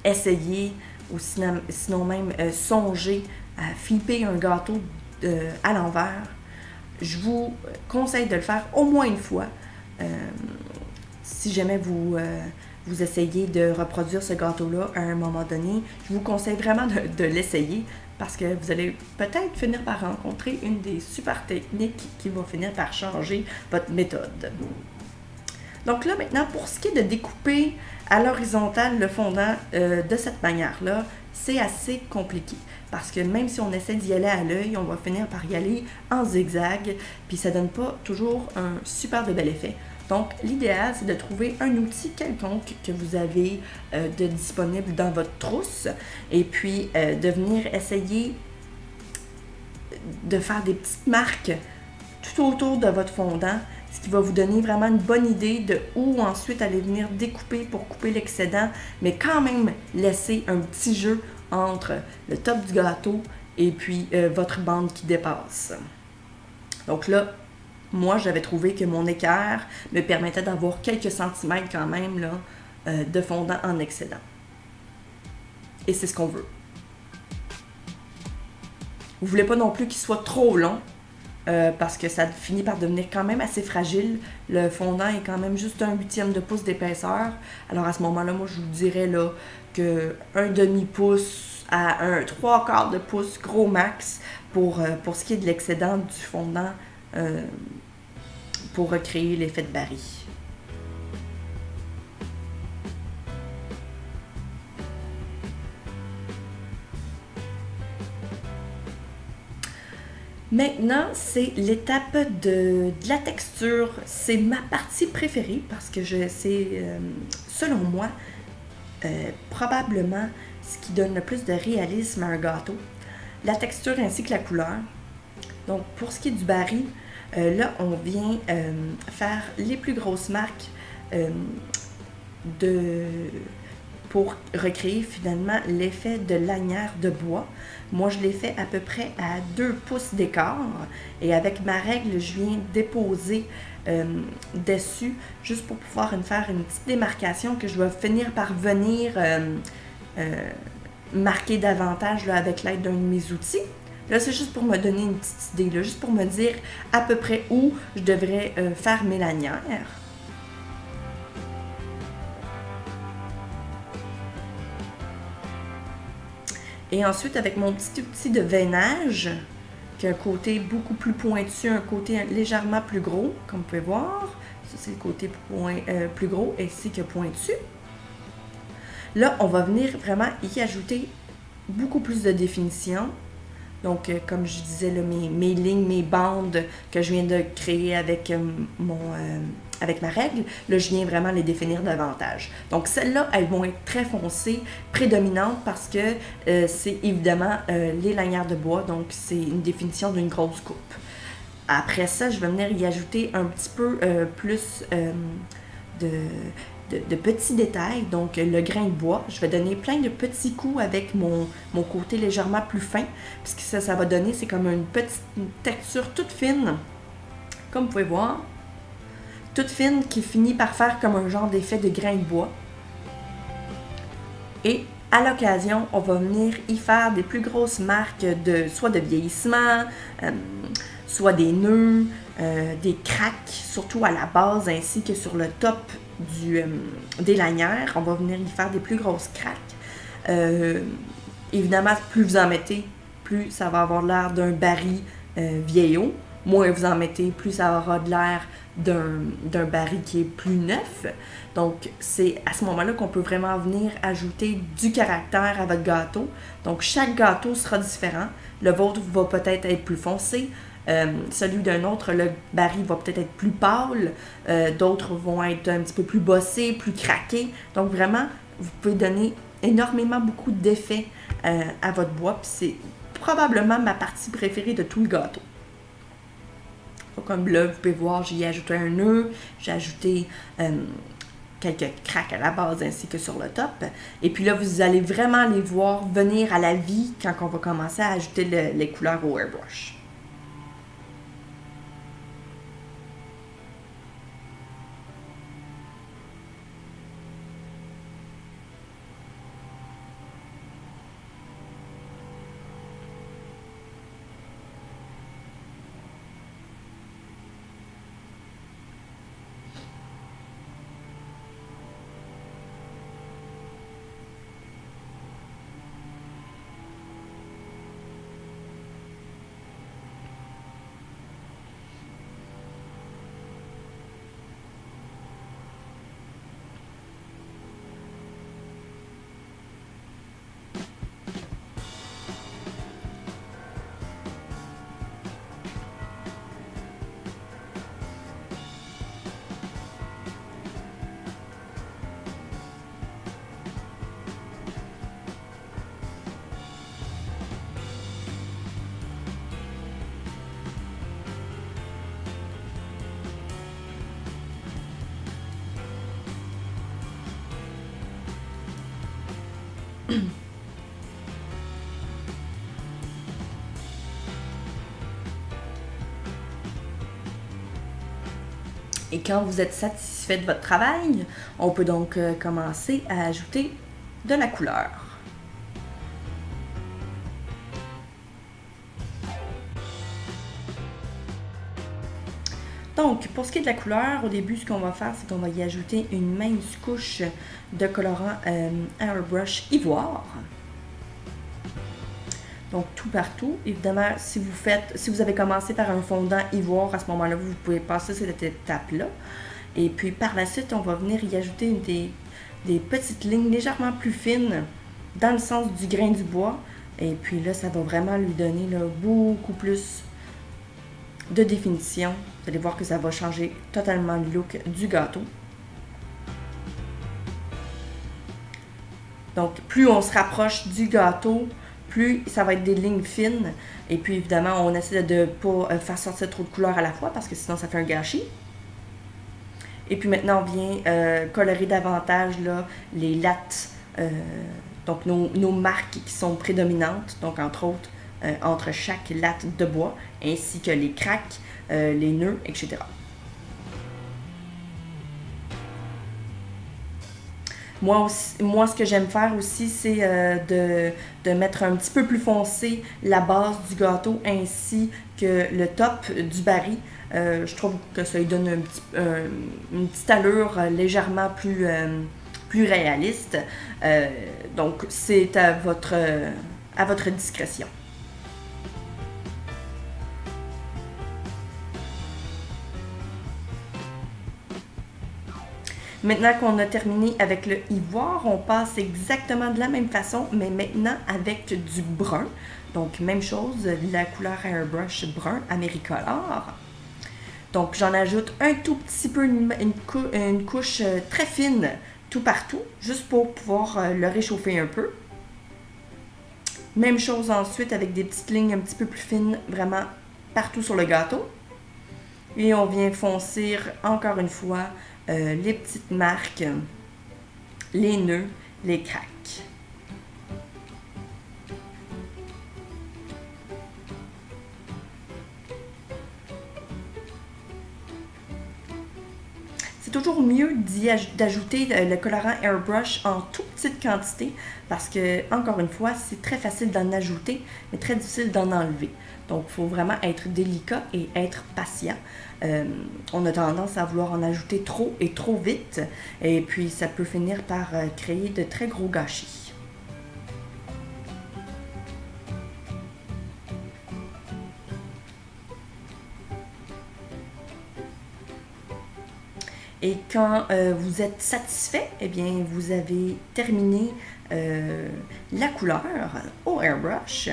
essayé ou sinon même songé à flipper un gâteau à l'envers, je vous conseille de le faire au moins une fois. Si jamais vous essayez de reproduire ce gâteau-là à un moment donné, je vous conseille vraiment de l'essayer parce que vous allez peut-être finir par rencontrer une des super techniques qui va finir par changer votre méthode. Donc là, maintenant, pour ce qui est de découper à l'horizontale le fondant de cette manière-là, c'est assez compliqué. Parce que même si on essaie d'y aller à l'œil, on va finir par y aller en zigzag, puis ça donne pas toujours un super de bel effet. Donc, l'idéal, c'est de trouver un outil quelconque que vous avez de disponible dans votre trousse, et puis de venir essayer de faire des petites marques tout autour de votre fondant, ce qui va vous donner vraiment une bonne idée de où ensuite aller venir découper pour couper l'excédent, mais quand même laisser un petit jeu entre le top du gâteau et puis votre bande qui dépasse. Donc là, moi, j'avais trouvé que mon équerre me permettait d'avoir quelques centimètres quand même là, de fondant en excédent. Et c'est ce qu'on veut. Vous ne voulez pas non plus qu'il soit trop long, parce que ça finit par devenir quand même assez fragile. Le fondant est quand même juste 1/8 de pouce d'épaisseur. Alors à ce moment-là, moi je vous dirais là, que 1/2 pouce à un 3/4 de pouce, gros max, pour ce qui est de l'excédent du fondant pour recréer l'effet de Barry. Maintenant, c'est l'étape de la texture. C'est ma partie préférée parce que c'est, selon moi, probablement ce qui donne le plus de réalisme à un gâteau. La texture ainsi que la couleur. Donc, pour ce qui est du Barry, là, on vient faire les plus grosses marques pour recréer finalement l'effet de lanière de bois. Moi, je l'ai fait à peu près à 2 pouces d'écart et avec ma règle, je viens déposer dessus juste pour pouvoir faire une petite démarcation que je vais finir par venir marquer davantage là, avec l'aide d'un de mes outils. Là, c'est juste pour me donner une petite idée, là, juste pour me dire à peu près où je devrais faire mes lanières. Et ensuite, avec mon petit outil de veinage, qui a un côté beaucoup plus pointu, un côté légèrement plus gros, comme vous pouvez voir. Ça, c'est le côté plus gros ainsi que pointu. Là, on va venir vraiment y ajouter beaucoup plus de définition. Donc, comme je disais, là, mes lignes, mes bandes que je viens de créer avec avec ma règle, là, je viens vraiment les définir davantage. Donc, celles-là, elles vont être très foncées, prédominantes, parce que c'est évidemment les lanières de bois, donc c'est une définition d'une grosse coupe. Après ça, je vais venir y ajouter un petit peu plus de petits détails, donc le grain de bois. Je vais donner plein de petits coups avec mon côté légèrement plus fin, puisque ça va donner, c'est comme une petite texture toute fine, comme vous pouvez voir, toute fine qui finit par faire comme un genre d'effet de grain de bois. Et à l'occasion, on va venir y faire des plus grosses marques soit de vieillissement, soit des nœuds, des craques, surtout à la base ainsi que sur le top des lanières. On va venir y faire des plus grosses craques. Évidemment, plus vous en mettez, plus ça va avoir l'air d'un Barry vieillot. Moins vous en mettez, plus ça aura de l'air d'un Barry qui est plus neuf. Donc, c'est à ce moment-là qu'on peut vraiment venir ajouter du caractère à votre gâteau. Donc, chaque gâteau sera différent. Le vôtre va peut-être être plus foncé. Celui d'un autre, le Barry va peut-être être plus pâle. D'autres vont être un petit peu plus bossés, plus craqués. Donc, vraiment, vous pouvez donner énormément beaucoup d'effets à votre bois. Puis c'est probablement ma partie préférée de tout le gâteau. Comme là, vous pouvez voir, j'ai ajouté un nœud, j'ai ajouté quelques craques à la base ainsi que sur le top. Et puis là, vous allez vraiment les voir venir à la vie quand on va commencer à ajouter les couleurs au airbrush. Et quand vous êtes satisfait de votre travail, on peut donc commencer à ajouter de la couleur. Donc, pour ce qui est de la couleur, au début, ce qu'on va faire, c'est qu'on va y ajouter une mince couche de colorant Airbrush Ivoire. Donc, tout partout. Évidemment, si vous avez commencé par un fondant ivoire, à ce moment-là, vous pouvez passer cette étape-là. Et puis, par la suite, on va venir y ajouter des petites lignes légèrement plus fines dans le sens du grain du bois. Et puis là, ça va vraiment lui donner là, beaucoup plus de définition. Vous allez voir que ça va changer totalement le look du gâteau. Donc, plus on se rapproche du gâteau, plus ça va être des lignes fines. Et puis, évidemment, on essaie de ne pas faire sortir trop de couleurs à la fois parce que sinon, ça fait un gâchis. Et puis maintenant, on vient colorer davantage là, les lattes, donc nos marques qui sont prédominantes, donc entre autres, entre chaque latte de bois, ainsi que les craques, les nœuds, etc. Moi, ce que j'aime faire aussi, c'est de mettre un petit peu plus foncé la base du gâteau ainsi que le top du baril. Je trouve que ça lui donne une petite allure légèrement plus réaliste. Donc, c'est à votre discrétion. Maintenant qu'on a terminé avec le ivoire, on passe exactement de la même façon, mais maintenant avec du brun. Donc, même chose, la couleur Airbrush brun Americolor. Donc, j'en ajoute un tout petit peu, une couche très fine tout partout, juste pour pouvoir le réchauffer un peu. Même chose ensuite avec des petites lignes un petit peu plus fines, vraiment partout sur le gâteau. Et on vient foncer encore une fois les petites marques, les nœuds, les craques. C'est toujours mieux d'ajouter le colorant Airbrush en toute petite quantité parce que, encore une fois, c'est très facile d'en ajouter, mais très difficile d'en enlever. Donc, il faut vraiment être délicat et être patient. On a tendance à vouloir en ajouter trop et trop vite, et puis ça peut finir par créer de très gros gâchis. Et quand vous êtes satisfait, eh bien, vous avez terminé la couleur au airbrush.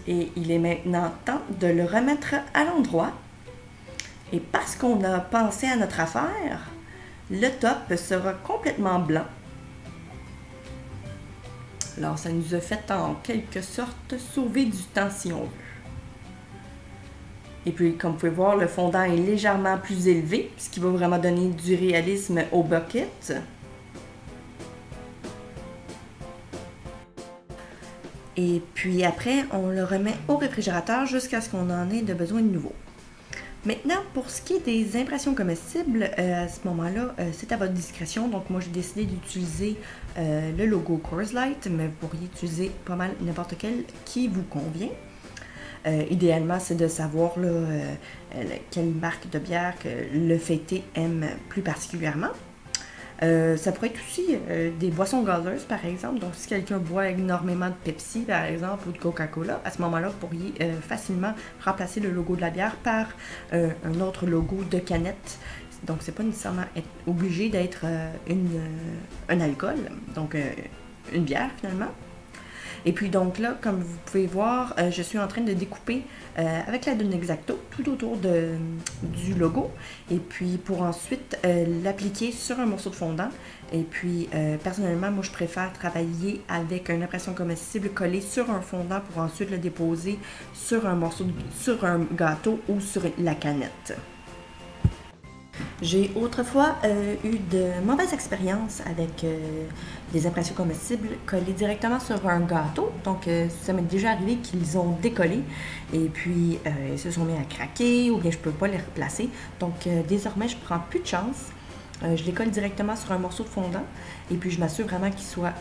Et il est maintenant temps de le remettre à l'endroit. Et parce qu'on a pensé à notre affaire, le top sera complètement blanc. Alors, ça nous a fait en quelque sorte sauver du temps si on veut. Et puis, comme vous pouvez voir, le fondant est légèrement plus élevé, ce qui va vraiment donner du réalisme au bucket. Et puis après, on le remet au réfrigérateur jusqu'à ce qu'on en ait de besoin de nouveau. Maintenant, pour ce qui est des impressions comestibles, à ce moment-là, c'est à votre discrétion. Donc moi, j'ai décidé d'utiliser le logo Coors Light, mais vous pourriez utiliser pas mal n'importe quel qui vous convient. Idéalement, c'est de savoir là, quelle marque de bière que le fêté aime plus particulièrement. Ça pourrait être aussi des boissons gazeuses, par exemple. Donc, si quelqu'un boit énormément de Pepsi, par exemple, ou de Coca-Cola, à ce moment-là, vous pourriez facilement remplacer le logo de la bière par un autre logo de canette. Donc, c'est pas nécessairement obligé d'être un alcool, donc une bière, finalement. Et puis donc là, comme vous pouvez voir, je suis en train de découper avec l'aide d'un X-Acto tout autour du logo. Et puis pour ensuite l'appliquer sur un morceau de fondant. Et puis personnellement, moi je préfère travailler avec une impression comestible collée sur un fondant pour ensuite le déposer sur un gâteau ou sur la canette. J'ai autrefois eu de mauvaises expériences avec des impressions comestibles collées directement sur un gâteau. Donc, ça m'est déjà arrivé qu'ils ont décollé et puis ils se sont mis à craquer ou bien je ne peux pas les replacer. Donc, désormais, je prends plus de chance. Je les colle directement sur un morceau de fondant et puis je m'assure vraiment qu'ils soient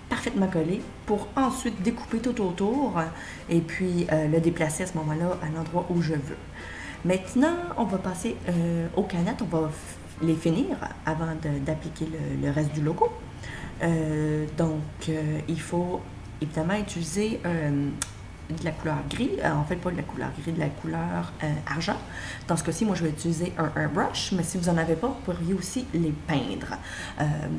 parfaitement collé pour ensuite découper tout autour et puis le déplacer à ce moment-là à l'endroit où je veux. Maintenant, on va passer aux canettes. On va les finir avant d'appliquer le reste du logo. Il faut évidemment utiliser de la couleur gris, en fait pas de la couleur gris, de la couleur argent. Dans ce cas-ci, moi je vais utiliser un airbrush, mais si vous n'en avez pas, vous pourriez aussi les peindre.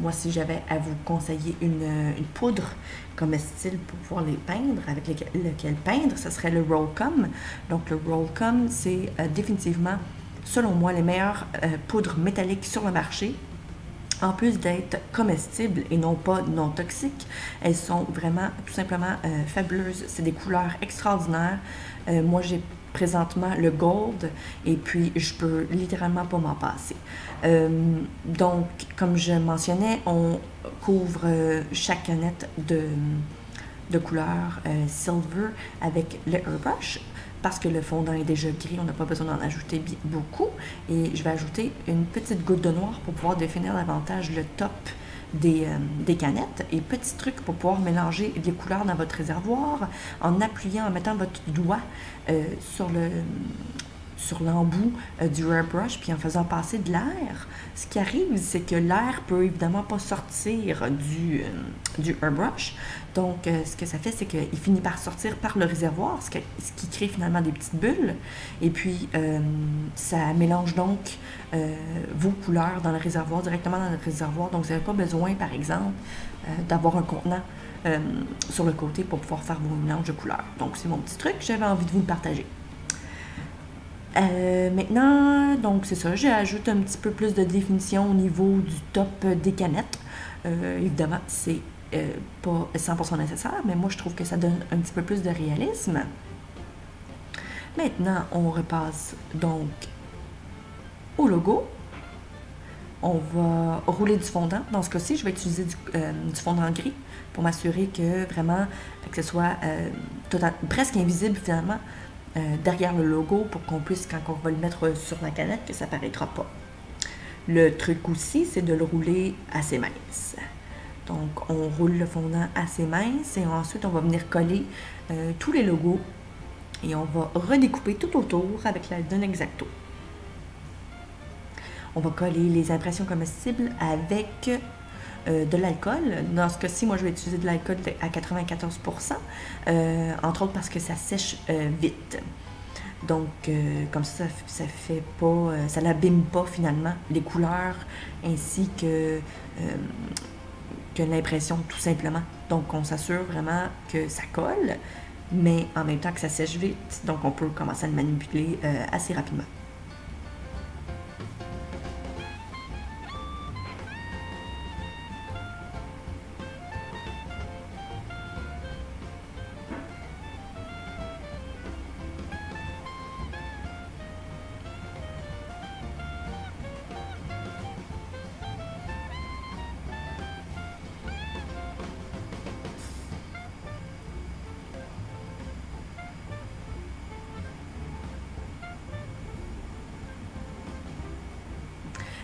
Moi, si j'avais à vous conseiller une poudre comestible pour pouvoir les peindre, avec lequel peindre, ce serait le Rollcom. Donc le Rollcom, c'est définitivement, selon moi, les meilleures poudres métalliques sur le marché. En plus d'être comestibles et non pas non toxiques, elles sont vraiment tout simplement fabuleuses. C'est des couleurs extraordinaires. Moi, j'ai présentement le gold et puis je peux littéralement pas m'en passer. Donc, comme je mentionnais, on couvre chaque canette de couleur silver avec le airbrush. Parce que le fondant est déjà gris, on n'a pas besoin d'en ajouter beaucoup. Et je vais ajouter une petite goutte de noir pour pouvoir définir davantage le top des canettes. Et petit truc pour pouvoir mélanger les couleurs dans votre réservoir en appuyant, en mettant votre doigt sur l'embout du airbrush, puis en faisant passer de l'air. Ce qui arrive, c'est que l'air peut évidemment pas sortir du airbrush. Donc, ce que ça fait, c'est qu'il finit par sortir par le réservoir, ce qui crée finalement des petites bulles. Et puis, ça mélange donc vos couleurs dans le réservoir, directement dans le réservoir. Donc, vous n'avez pas besoin, par exemple, d'avoir un contenant sur le côté pour pouvoir faire vos mélanges de couleurs. Donc, c'est mon petit truc, j'avais envie de vous le partager. Maintenant, donc c'est ça, j'ajoute un petit peu plus de définition au niveau du top des canettes. Évidemment, c'est pas 100% nécessaire, mais moi je trouve que ça donne un petit peu plus de réalisme. Maintenant, on repasse donc au logo. On va rouler du fondant. Dans ce cas-ci, je vais utiliser du fondant gris pour m'assurer que vraiment, que ce soit presque invisible finalement derrière le logo pour qu'on puisse, quand on va le mettre sur la canette, que ça ne paraîtra pas. Le truc aussi, c'est de le rouler assez mince. Donc, on roule le fondant assez mince et ensuite, on va venir coller tous les logos et on va redécouper tout autour avec l'aide d'un X-Acto. On va coller les impressions comestibles avec de l'alcool. Dans ce cas-ci, moi, je vais utiliser de l'alcool à 94%, entre autres parce que ça sèche vite. Donc, comme ça fait pas, ça n'abîme pas finalement les couleurs ainsi que l'impression tout simplement. Donc, on s'assure vraiment que ça colle, mais en même temps que ça sèche vite. Donc, on peut commencer à le manipuler assez rapidement.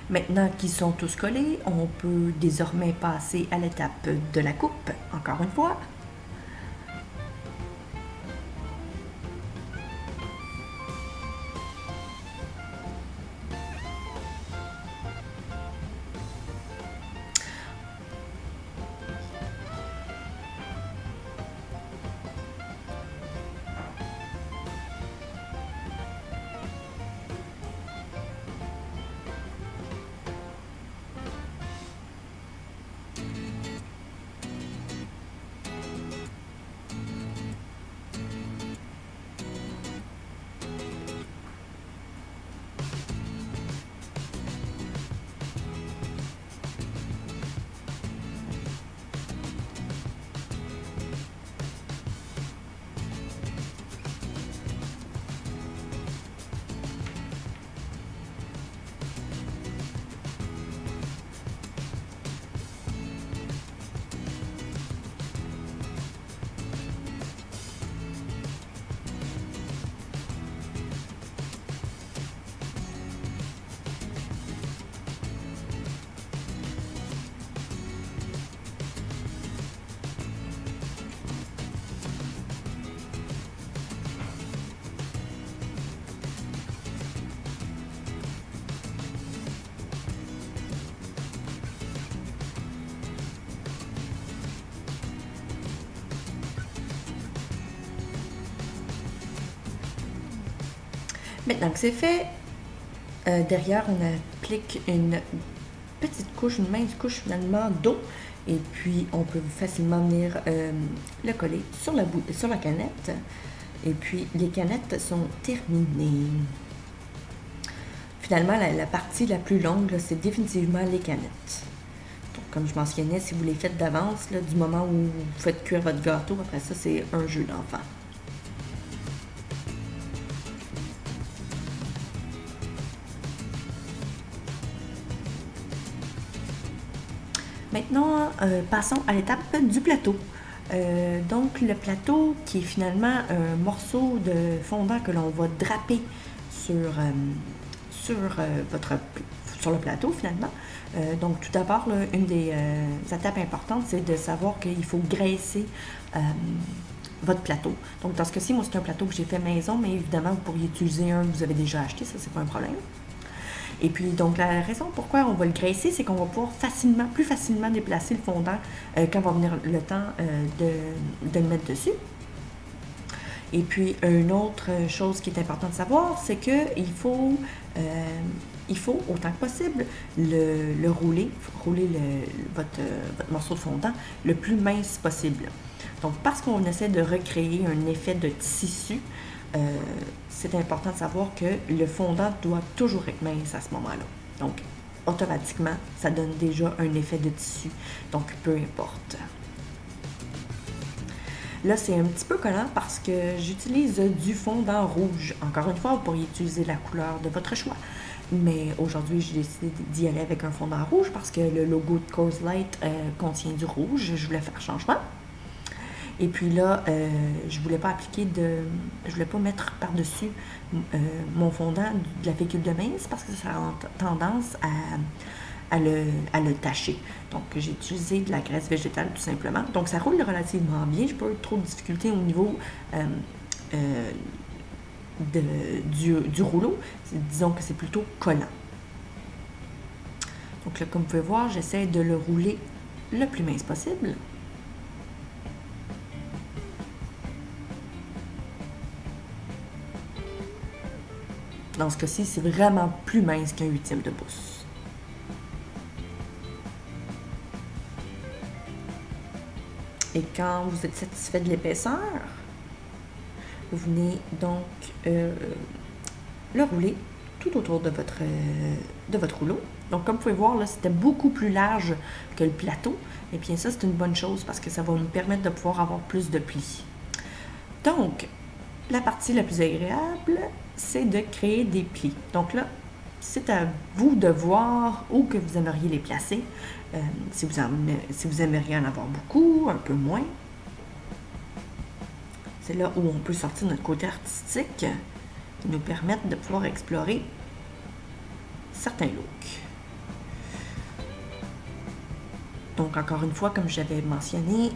Maintenant qu'ils sont tous collés, on peut désormais passer à l'étape de la coupe, encore une fois. Maintenant que c'est fait, derrière, on applique une petite couche, une mince couche finalement d'eau. Et puis, on peut facilement venir le coller sur la canette. Et puis, les canettes sont terminées. Finalement, la partie la plus longue, c'est définitivement les canettes. Donc, comme je mentionnais, si vous les faites d'avance, du moment où vous faites cuire votre gâteau, après ça, c'est un jeu d'enfant. Maintenant, passons à l'étape du plateau. Donc, le plateau qui est finalement un morceau de fondant que l'on va draper sur le plateau finalement. Donc, tout d'abord, une des étapes importantes, c'est de savoir qu'il faut graisser votre plateau. Donc, dans ce cas-ci, moi, c'est un plateau que j'ai fait maison, mais évidemment, vous pourriez utiliser un que vous avez déjà acheté, ça, c'est pas un problème. Et puis, donc, la raison pourquoi on va le graisser, c'est qu'on va pouvoir plus facilement déplacer le fondant quand va venir le temps de le mettre dessus. Et puis, une autre chose qui est importante de savoir, c'est qu'il faut, autant que possible, le rouler votre morceau de fondant le plus mince possible. Donc, parce qu'on essaie de recréer un effet de tissu, c'est important de savoir que le fondant doit toujours être mince à ce moment-là. Donc, automatiquement, ça donne déjà un effet de tissu. Donc, peu importe. Là, c'est un petit peu collant parce que j'utilise du fondant rouge. Encore une fois, vous pourriez utiliser la couleur de votre choix. Mais aujourd'hui, j'ai décidé d'y aller avec un fondant rouge parce que le logo de Coors Light contient du rouge. Je voulais faire changement. Et puis là, je voulais pas mettre par-dessus mon fondant de la fécule de maïs parce que ça a tendance à le tacher. Donc, j'ai utilisé de la graisse végétale tout simplement. Donc, ça roule relativement bien. Je n'ai pas eu trop de difficultés au niveau du rouleau. Disons que c'est plutôt collant. Donc là, comme vous pouvez voir, j'essaie de le rouler le plus mince possible. Dans ce cas-ci, c'est vraiment plus mince qu'un 1/8 de pouce. Et quand vous êtes satisfait de l'épaisseur, vous venez donc le rouler tout autour de votre rouleau. Donc, comme vous pouvez voir, là, c'était beaucoup plus large que le plateau. Et bien ça, c'est une bonne chose parce que ça va nous permettre de pouvoir avoir plus de plis. Donc, la partie la plus agréable, c'est de créer des plis. Donc là, c'est à vous de voir où que vous aimeriez les placer. Si vous aimeriez en avoir beaucoup, un peu moins. C'est là où on peut sortir notre côté artistique qui nous permettent de pouvoir explorer certains looks. Donc, encore une fois, comme j'avais mentionné,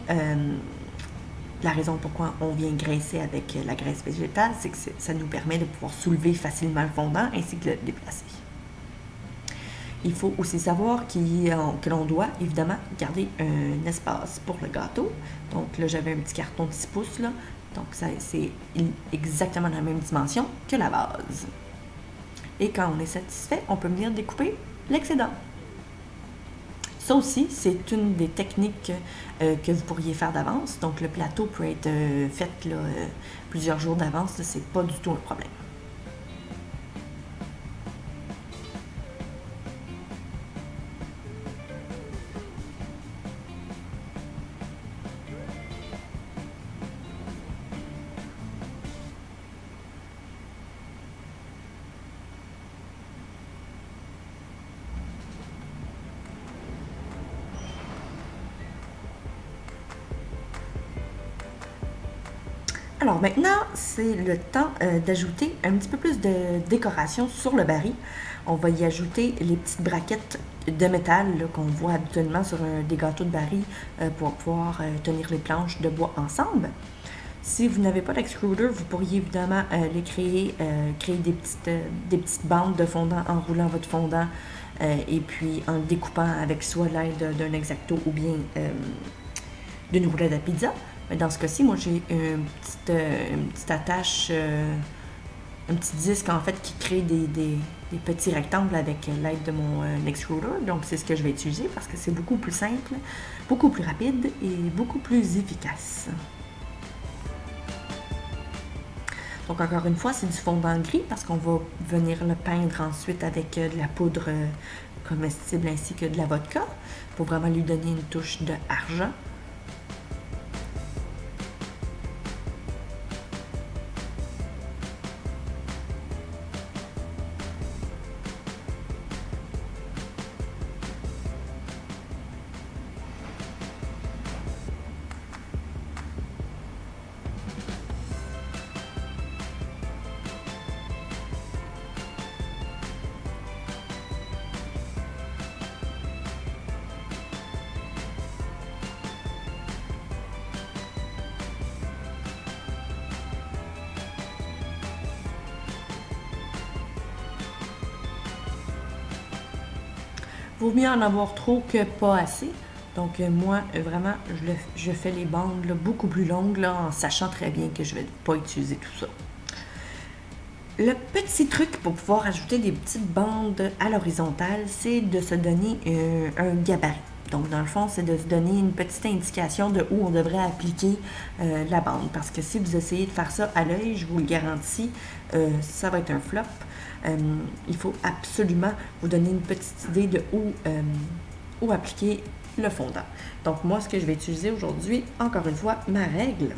la raison pourquoi on vient graisser avec la graisse végétale, c'est que ça nous permet de pouvoir soulever facilement le fondant ainsi que le déplacer. Il faut aussi savoir que l'on doit évidemment garder un espace pour le gâteau. Donc là, j'avais un petit carton de 6 pouces là. Donc c'est exactement la même dimension que la base. Et quand on est satisfait, on peut venir découper l'excédent. Ça aussi, c'est une des techniques que vous pourriez faire d'avance. Donc, le plateau peut être fait là, plusieurs jours d'avance. C'est pas du tout un problème. Alors maintenant, c'est le temps d'ajouter un petit peu plus de décoration sur le baril. On va y ajouter les petites braquettes de métal qu'on voit habituellement sur des gâteaux de baril pour pouvoir tenir les planches de bois ensemble. Si vous n'avez pas d'extruder, vous pourriez évidemment les créer des petites bandes de fondant en roulant votre fondant et puis en le découpant avec soit l'aide d'un X-Acto ou bien d'une roulette à pizza. Dans ce cas-ci, moi, j'ai une petite attache un petit disque en fait qui crée des petits rectangles avec l'aide de mon extruder. Donc c'est ce que je vais utiliser parce que c'est beaucoup plus simple, beaucoup plus rapide et beaucoup plus efficace. Donc encore une fois, c'est du fondant gris parce qu'on va venir le peindre ensuite avec de la poudre comestible ainsi que de la vodka pour vraiment lui donner une touche d'argent. Vaut mieux en avoir trop que pas assez. Donc moi, vraiment, je fais les bandes là, beaucoup plus longues là, en sachant très bien que je ne vais pas utiliser tout ça. Le petit truc pour pouvoir ajouter des petites bandes à l'horizontale, c'est de se donner un gabarit. Donc, dans le fond, c'est de se donner une petite indication de où on devrait appliquer la bande. Parce que si vous essayez de faire ça à l'œil, je vous le garantis, ça va être un flop. Il faut absolument vous donner une petite idée de où appliquer le fondant. Donc, moi, ce que je vais utiliser aujourd'hui, encore une fois, ma règle.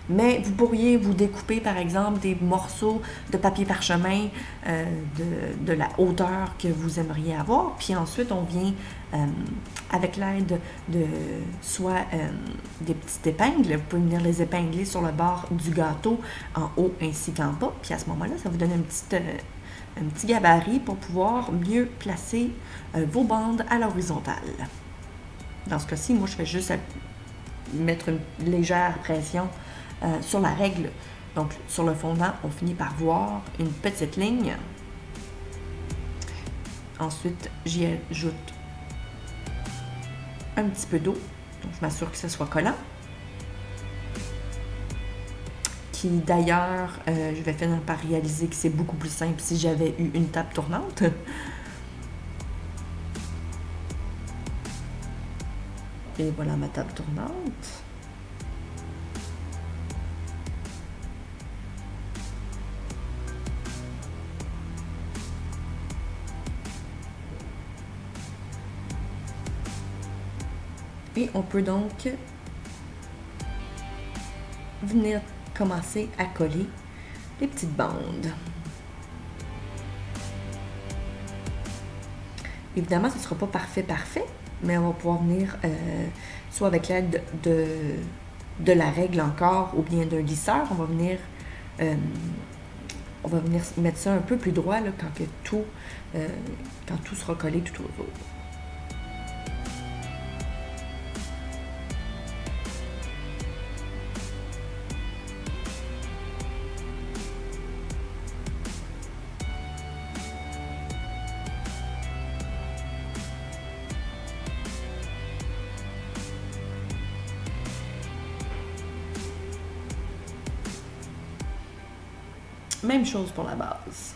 Mais vous pourriez vous découper, par exemple, des morceaux de papier parchemin de la hauteur que vous aimeriez avoir. Puis ensuite, on vient avec l'aide de soit des petites épingles. Vous pouvez venir les épingler sur le bord du gâteau, en haut ainsi qu'en bas. Puis à ce moment-là, ça vous donne un petit gabarit pour pouvoir mieux placer vos bandes à l'horizontale. Dans ce cas-ci, moi, je fais juste mettre une légère pression sur la règle. Donc, sur le fondant, on finit par voir une petite ligne. Ensuite, j'y ajoute un petit peu d'eau. Donc, je m'assure que ce soit collant. Qui, d'ailleurs, je vais finir par réaliser que c'est beaucoup plus simple si j'avais eu une table tournante. Et voilà ma table tournante. Et on peut donc venir commencer à coller les petites bandes. Évidemment, ce ne sera pas parfait, mais on va pouvoir venir soit avec l'aide de la règle encore ou bien d'un lisseur, on va venir mettre ça un peu plus droit là, quand tout sera collé tout autour. Même chose pour la base.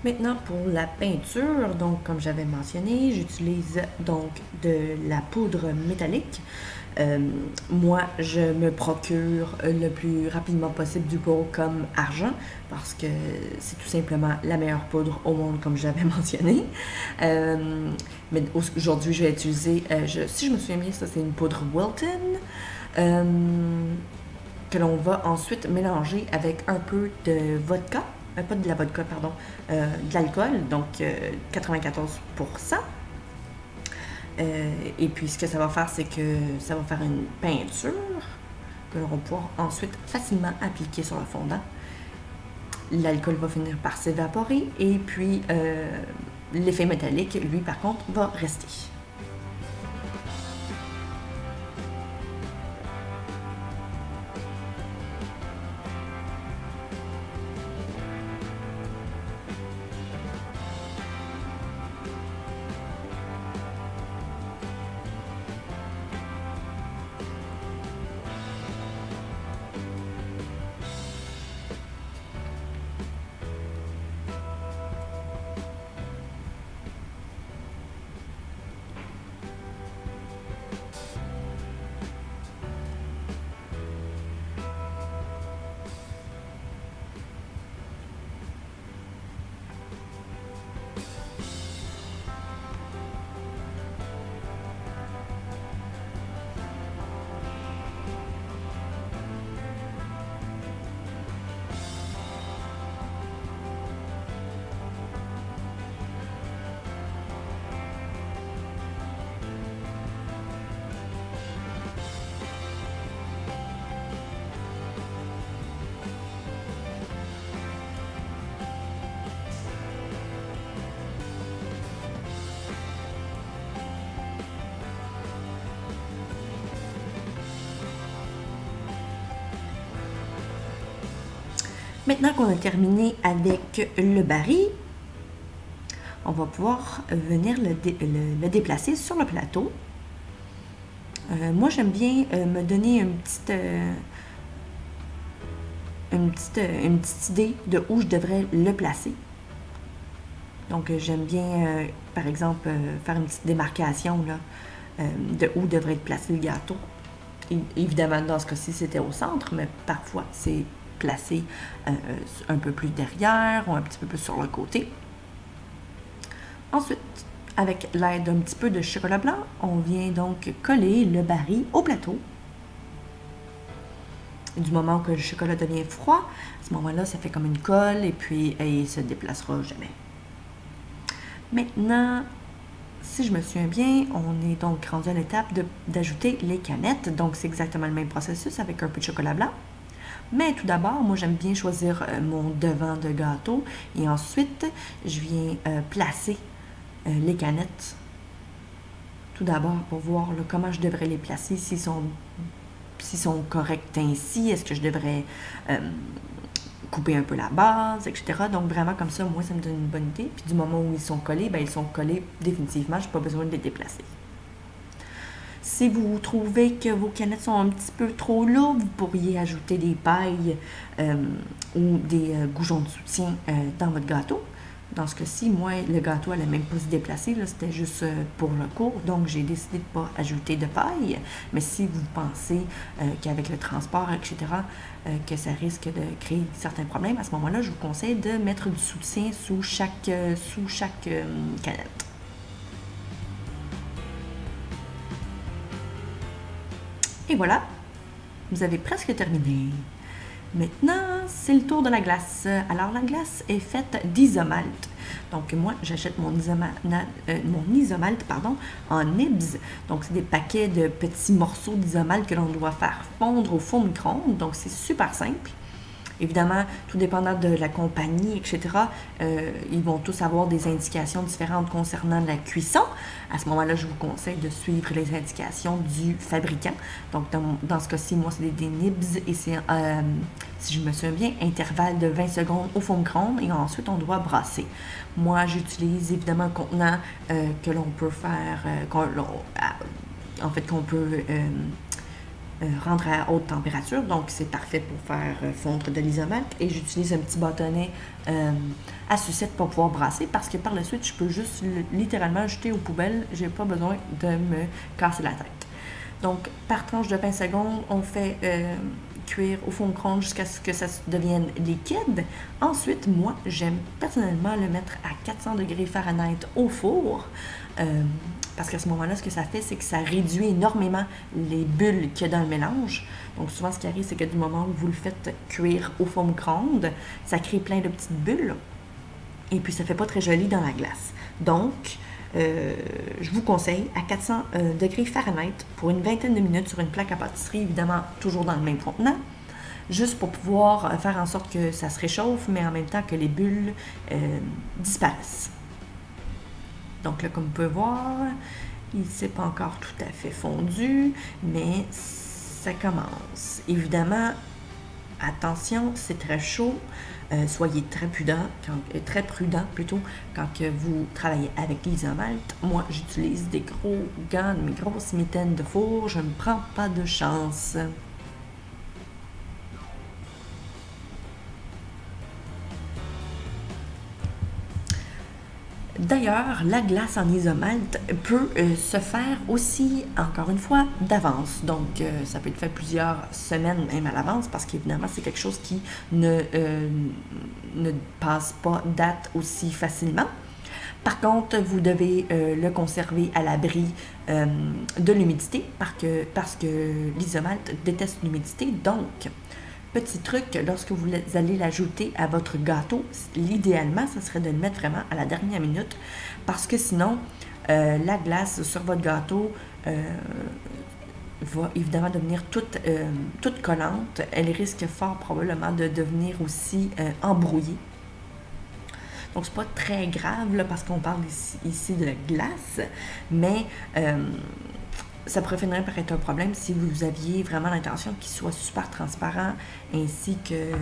Maintenant pour la peinture, donc comme j'avais mentionné, j'utilise donc de la poudre métallique. Moi, je me procure le plus rapidement possible du pot comme argent parce que c'est tout simplement la meilleure poudre au monde comme j'avais mentionné. Mais aujourd'hui, je vais utiliser, si je me souviens bien, ça c'est une poudre Wilton. que l'on va ensuite mélanger avec un peu de vodka, pas de la vodka, pardon, de l'alcool, donc 94%. Et puis ce que ça va faire, c'est que ça va faire une peinture que l'on va pouvoir ensuite facilement appliquer sur le fondant. L'alcool va finir par s'évaporer et puis l'effet métallique, lui, par contre, va rester. Maintenant qu'on a terminé avec le baril, on va pouvoir venir le déplacer sur le plateau. Moi, j'aime bien me donner une petite idée de où je devrais le placer. Donc, j'aime bien, par exemple, faire une petite démarcation là, de où devrait être placé le gâteau. Évidemment, dans ce cas-ci, c'était au centre, mais parfois, c'est placé un peu plus derrière ou un petit peu plus sur le côté. Ensuite, avec l'aide d'un petit peu de chocolat blanc, on vient donc coller le baril au plateau. Du moment que le chocolat devient froid, à ce moment-là, ça fait comme une colle et puis il ne se déplacera jamais. Maintenant, si je me souviens bien, on est donc rendu à l'étape d'ajouter les canettes. Donc, c'est exactement le même processus avec un peu de chocolat blanc. Mais tout d'abord, moi, j'aime bien choisir mon devant de gâteau. Et ensuite, je viens placer les canettes. Tout d'abord, pour voir là, comment je devrais les placer, s'ils sont corrects ainsi. Est-ce que je devrais couper un peu la base, etc. Donc, vraiment, comme ça, moi, ça me donne une bonne idée. Puis, du moment où ils sont collés, bien, ils sont collés définitivement. Je n'ai pas besoin de les déplacer. Si vous trouvez que vos canettes sont un petit peu trop lourdes, vous pourriez ajouter des pailles ou des goujons de soutien dans votre gâteau. Dans ce cas-ci, moi, le gâteau n'allait même pas se déplacer, c'était juste pour le cours, donc j'ai décidé de ne pas ajouter de paille. Mais si vous pensez qu'avec le transport, etc., que ça risque de créer certains problèmes, à ce moment-là, je vous conseille de mettre du soutien sous chaque canette. Et voilà, vous avez presque terminé. Maintenant, c'est le tour de la glace. Alors, la glace est faite d'isomalte. Donc, moi, j'achète mon isomalte en nibs. Donc, c'est des paquets de petits morceaux d'isomalte que l'on doit faire fondre au four micro-ondes. Donc, c'est super simple. Évidemment, tout dépendant de la compagnie, etc., ils vont tous avoir des indications différentes concernant la cuisson. À ce moment-là, je vous conseille de suivre les indications du fabricant. Donc, dans ce cas-ci, moi, c'est des nibs et c'est, si je me souviens bien, intervalle de 20 secondes au four micro-ondes et ensuite, on doit brasser. Moi, j'utilise évidemment un contenant que l'on peut faire, qu'on peut rendre à haute température, donc c'est parfait pour faire fondre de l'isomalte. Et j'utilise un petit bâtonnet à sucette pour pouvoir brasser parce que par la suite, je peux juste littéralement jeter aux poubelles. J'ai pas besoin de me casser la tête. Donc, par tranche de 20 secondes, on fait cuire au four micro-ondes jusqu'à ce que ça devienne liquide. Ensuite, moi, j'aime personnellement le mettre à 400 degrés Fahrenheit au four. Parce qu'à ce moment-là, ce que ça fait, c'est que ça réduit énormément les bulles qu'il y a dans le mélange. Donc souvent, ce qui arrive, c'est que du moment où vous le faites cuire au four micro-ondes, ça crée plein de petites bulles. Et puis, ça ne fait pas très joli dans la glace. Donc, je vous conseille à 400 degrés Fahrenheit pour une vingtaine de minutes sur une plaque à pâtisserie, évidemment toujours dans le même contenant, juste pour pouvoir faire en sorte que ça se réchauffe, mais en même temps que les bulles disparaissent. Donc là, comme vous pouvez voir, il ne s'est pas encore tout à fait fondu, mais ça commence. Évidemment, attention, c'est très chaud. Soyez très prudent quand que vous travaillez avec l'isomalt. Moi, j'utilise des gros gants, mes grosses mitaines de four. Je ne prends pas de chance. D'ailleurs, la glace en isomalt peut se faire aussi, encore une fois, d'avance. Donc, ça peut être fait plusieurs semaines même à l'avance parce qu'évidemment, c'est quelque chose qui ne passe pas date aussi facilement. Par contre, vous devez le conserver à l'abri de l'humidité parce que l'isomalt déteste l'humidité. Donc, petit truc, lorsque vous allez l'ajouter à votre gâteau, l'idéalement, ce serait de le mettre vraiment à la dernière minute parce que sinon, la glace sur votre gâteau va évidemment devenir toute collante. Elle risque fort probablement de devenir aussi embrouillée. Donc, c'est pas très grave là, parce qu'on parle ici de la glace, mais ça pourrait finir par être un problème si vous aviez vraiment l'intention qu'il soit super transparent ainsi que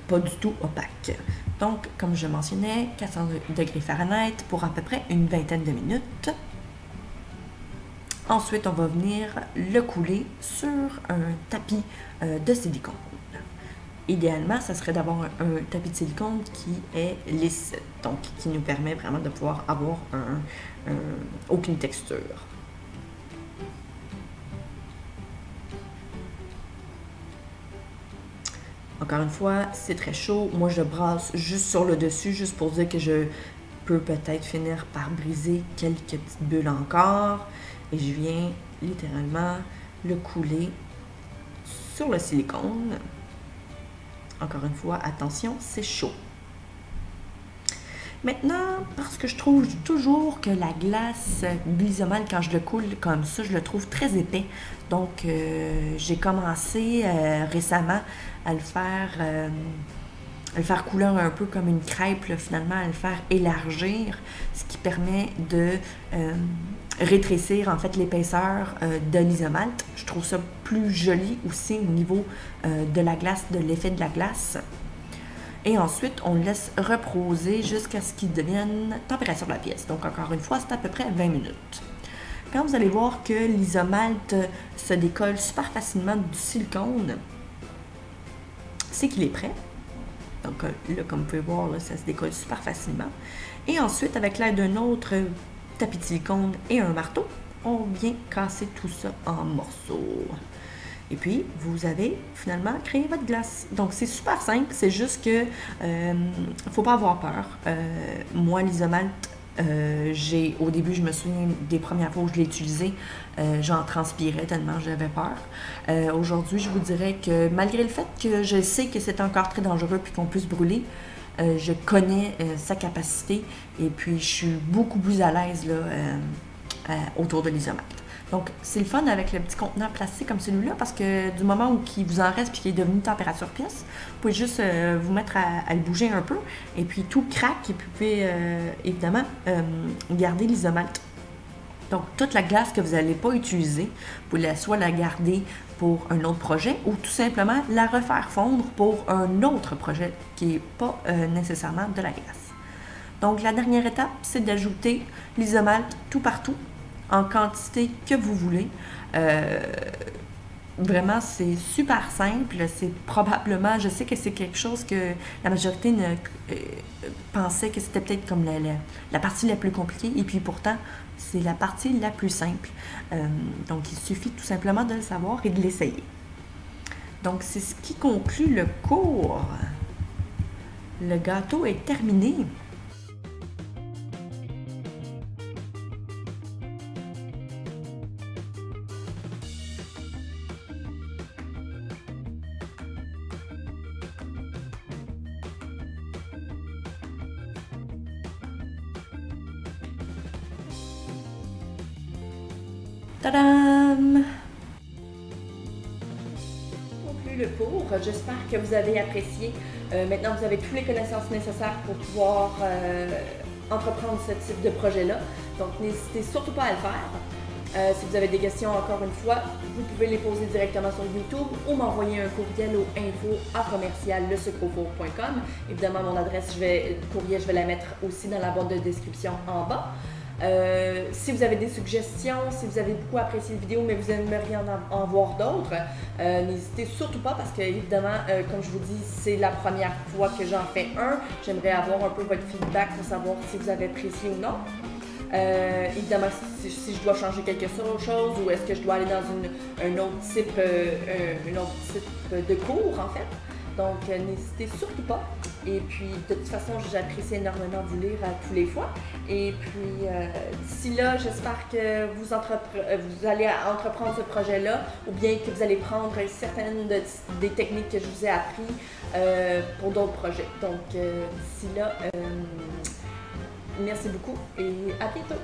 pas du tout opaque. Donc, comme je mentionnais, 400 degrés Fahrenheit pour à peu près une vingtaine de minutes. Ensuite, on va venir le couler sur un tapis de silicone. Idéalement, ça serait d'avoir un tapis de silicone qui est lisse, donc qui nous permet vraiment de pouvoir avoir aucune texture. Encore une fois, c'est très chaud. Moi, je brasse juste sur le dessus, juste pour dire que je peux peut-être finir par briser quelques petites bulles encore. Et je viens littéralement le couler sur le silicone. Encore une fois, attention, c'est chaud. Maintenant, parce que je trouve toujours que la glace l'isomalt, quand je le coule comme ça, je le trouve très épais. Donc, j'ai commencé récemment à le faire couler un peu comme une crêpe, là, finalement, à le faire élargir, ce qui permet de rétrécir en fait l'épaisseur de l'isomalt. Je trouve ça plus joli aussi au niveau de la glace, de l'effet de la glace. Et ensuite, on le laisse reposer jusqu'à ce qu'il devienne température de la pièce. Donc, encore une fois, c'est à peu près 20 minutes. Quand vous allez voir que l'isomalt se décolle super facilement du silicone, c'est qu'il est prêt. Donc, là, comme vous pouvez voir, là, ça se décolle super facilement. Et ensuite, avec l'aide d'un autre tapis de silicone et un marteau, on vient casser tout ça en morceaux. Et puis, vous avez finalement créé votre glace. Donc, c'est super simple. C'est juste que faut pas avoir peur. Moi, l'isomalt, au début, je me souviens des premières fois où je l'ai utilisé, j'en transpirais tellement j'avais peur. Aujourd'hui, je vous dirais que malgré le fait que je sais que c'est encore très dangereux puis qu'on peut se brûler, je connais sa capacité et puis je suis beaucoup plus à l'aise là, autour de l'isomalt. Donc, c'est le fun avec le petit contenant plastique comme celui-là parce que du moment où il vous en reste puis qu'il est devenu température pièce, vous pouvez juste vous mettre à le bouger un peu et puis tout craque et puis vous pouvez évidemment garder l'isomalt. Donc, toute la glace que vous n'allez pas utiliser, vous pouvez soit la garder pour un autre projet ou tout simplement la refaire fondre pour un autre projet qui n'est pas nécessairement de la glace. Donc, la dernière étape, c'est d'ajouter l'isomalt tout partout en quantité que vous voulez. Vraiment, c'est super simple. C'est probablement, je sais que c'est quelque chose que la majorité pensait que c'était peut-être comme la partie la plus compliquée, et puis pourtant, c'est la partie la plus simple. Donc, il suffit tout simplement de le savoir et de l'essayer. Donc, c'est ce qui conclut le cours. Le gâteau est terminé. Tadam! Le cours. J'espère que vous avez apprécié. Maintenant, vous avez toutes les connaissances nécessaires pour pouvoir entreprendre ce type de projet-là. Donc, n'hésitez surtout pas à le faire. Si vous avez des questions, encore une fois, vous pouvez les poser directement sur YouTube ou m'envoyer un courriel au info@lesucreaufour.com. Évidemment, mon adresse courriel, je vais la mettre aussi dans la boîte de description en bas. Si vous avez des suggestions, si vous avez beaucoup apprécié la vidéo mais vous aimeriez en voir d'autres, n'hésitez surtout pas parce que évidemment, comme je vous dis, c'est la première fois que j'en fais un. J'aimerais avoir un peu votre feedback pour savoir si vous avez apprécié ou non. Évidemment, si je dois changer quelque chose ou est-ce que je dois aller dans un autre type de cours en fait. Donc, n'hésitez surtout pas. Et puis, de toute façon, j'apprécie énormément vous lire à tous les fois. Et puis, d'ici là, j'espère que vous allez entreprendre ce projet-là ou bien que vous allez prendre certaines des techniques que je vous ai appris pour d'autres projets. Donc, d'ici là, merci beaucoup et à bientôt!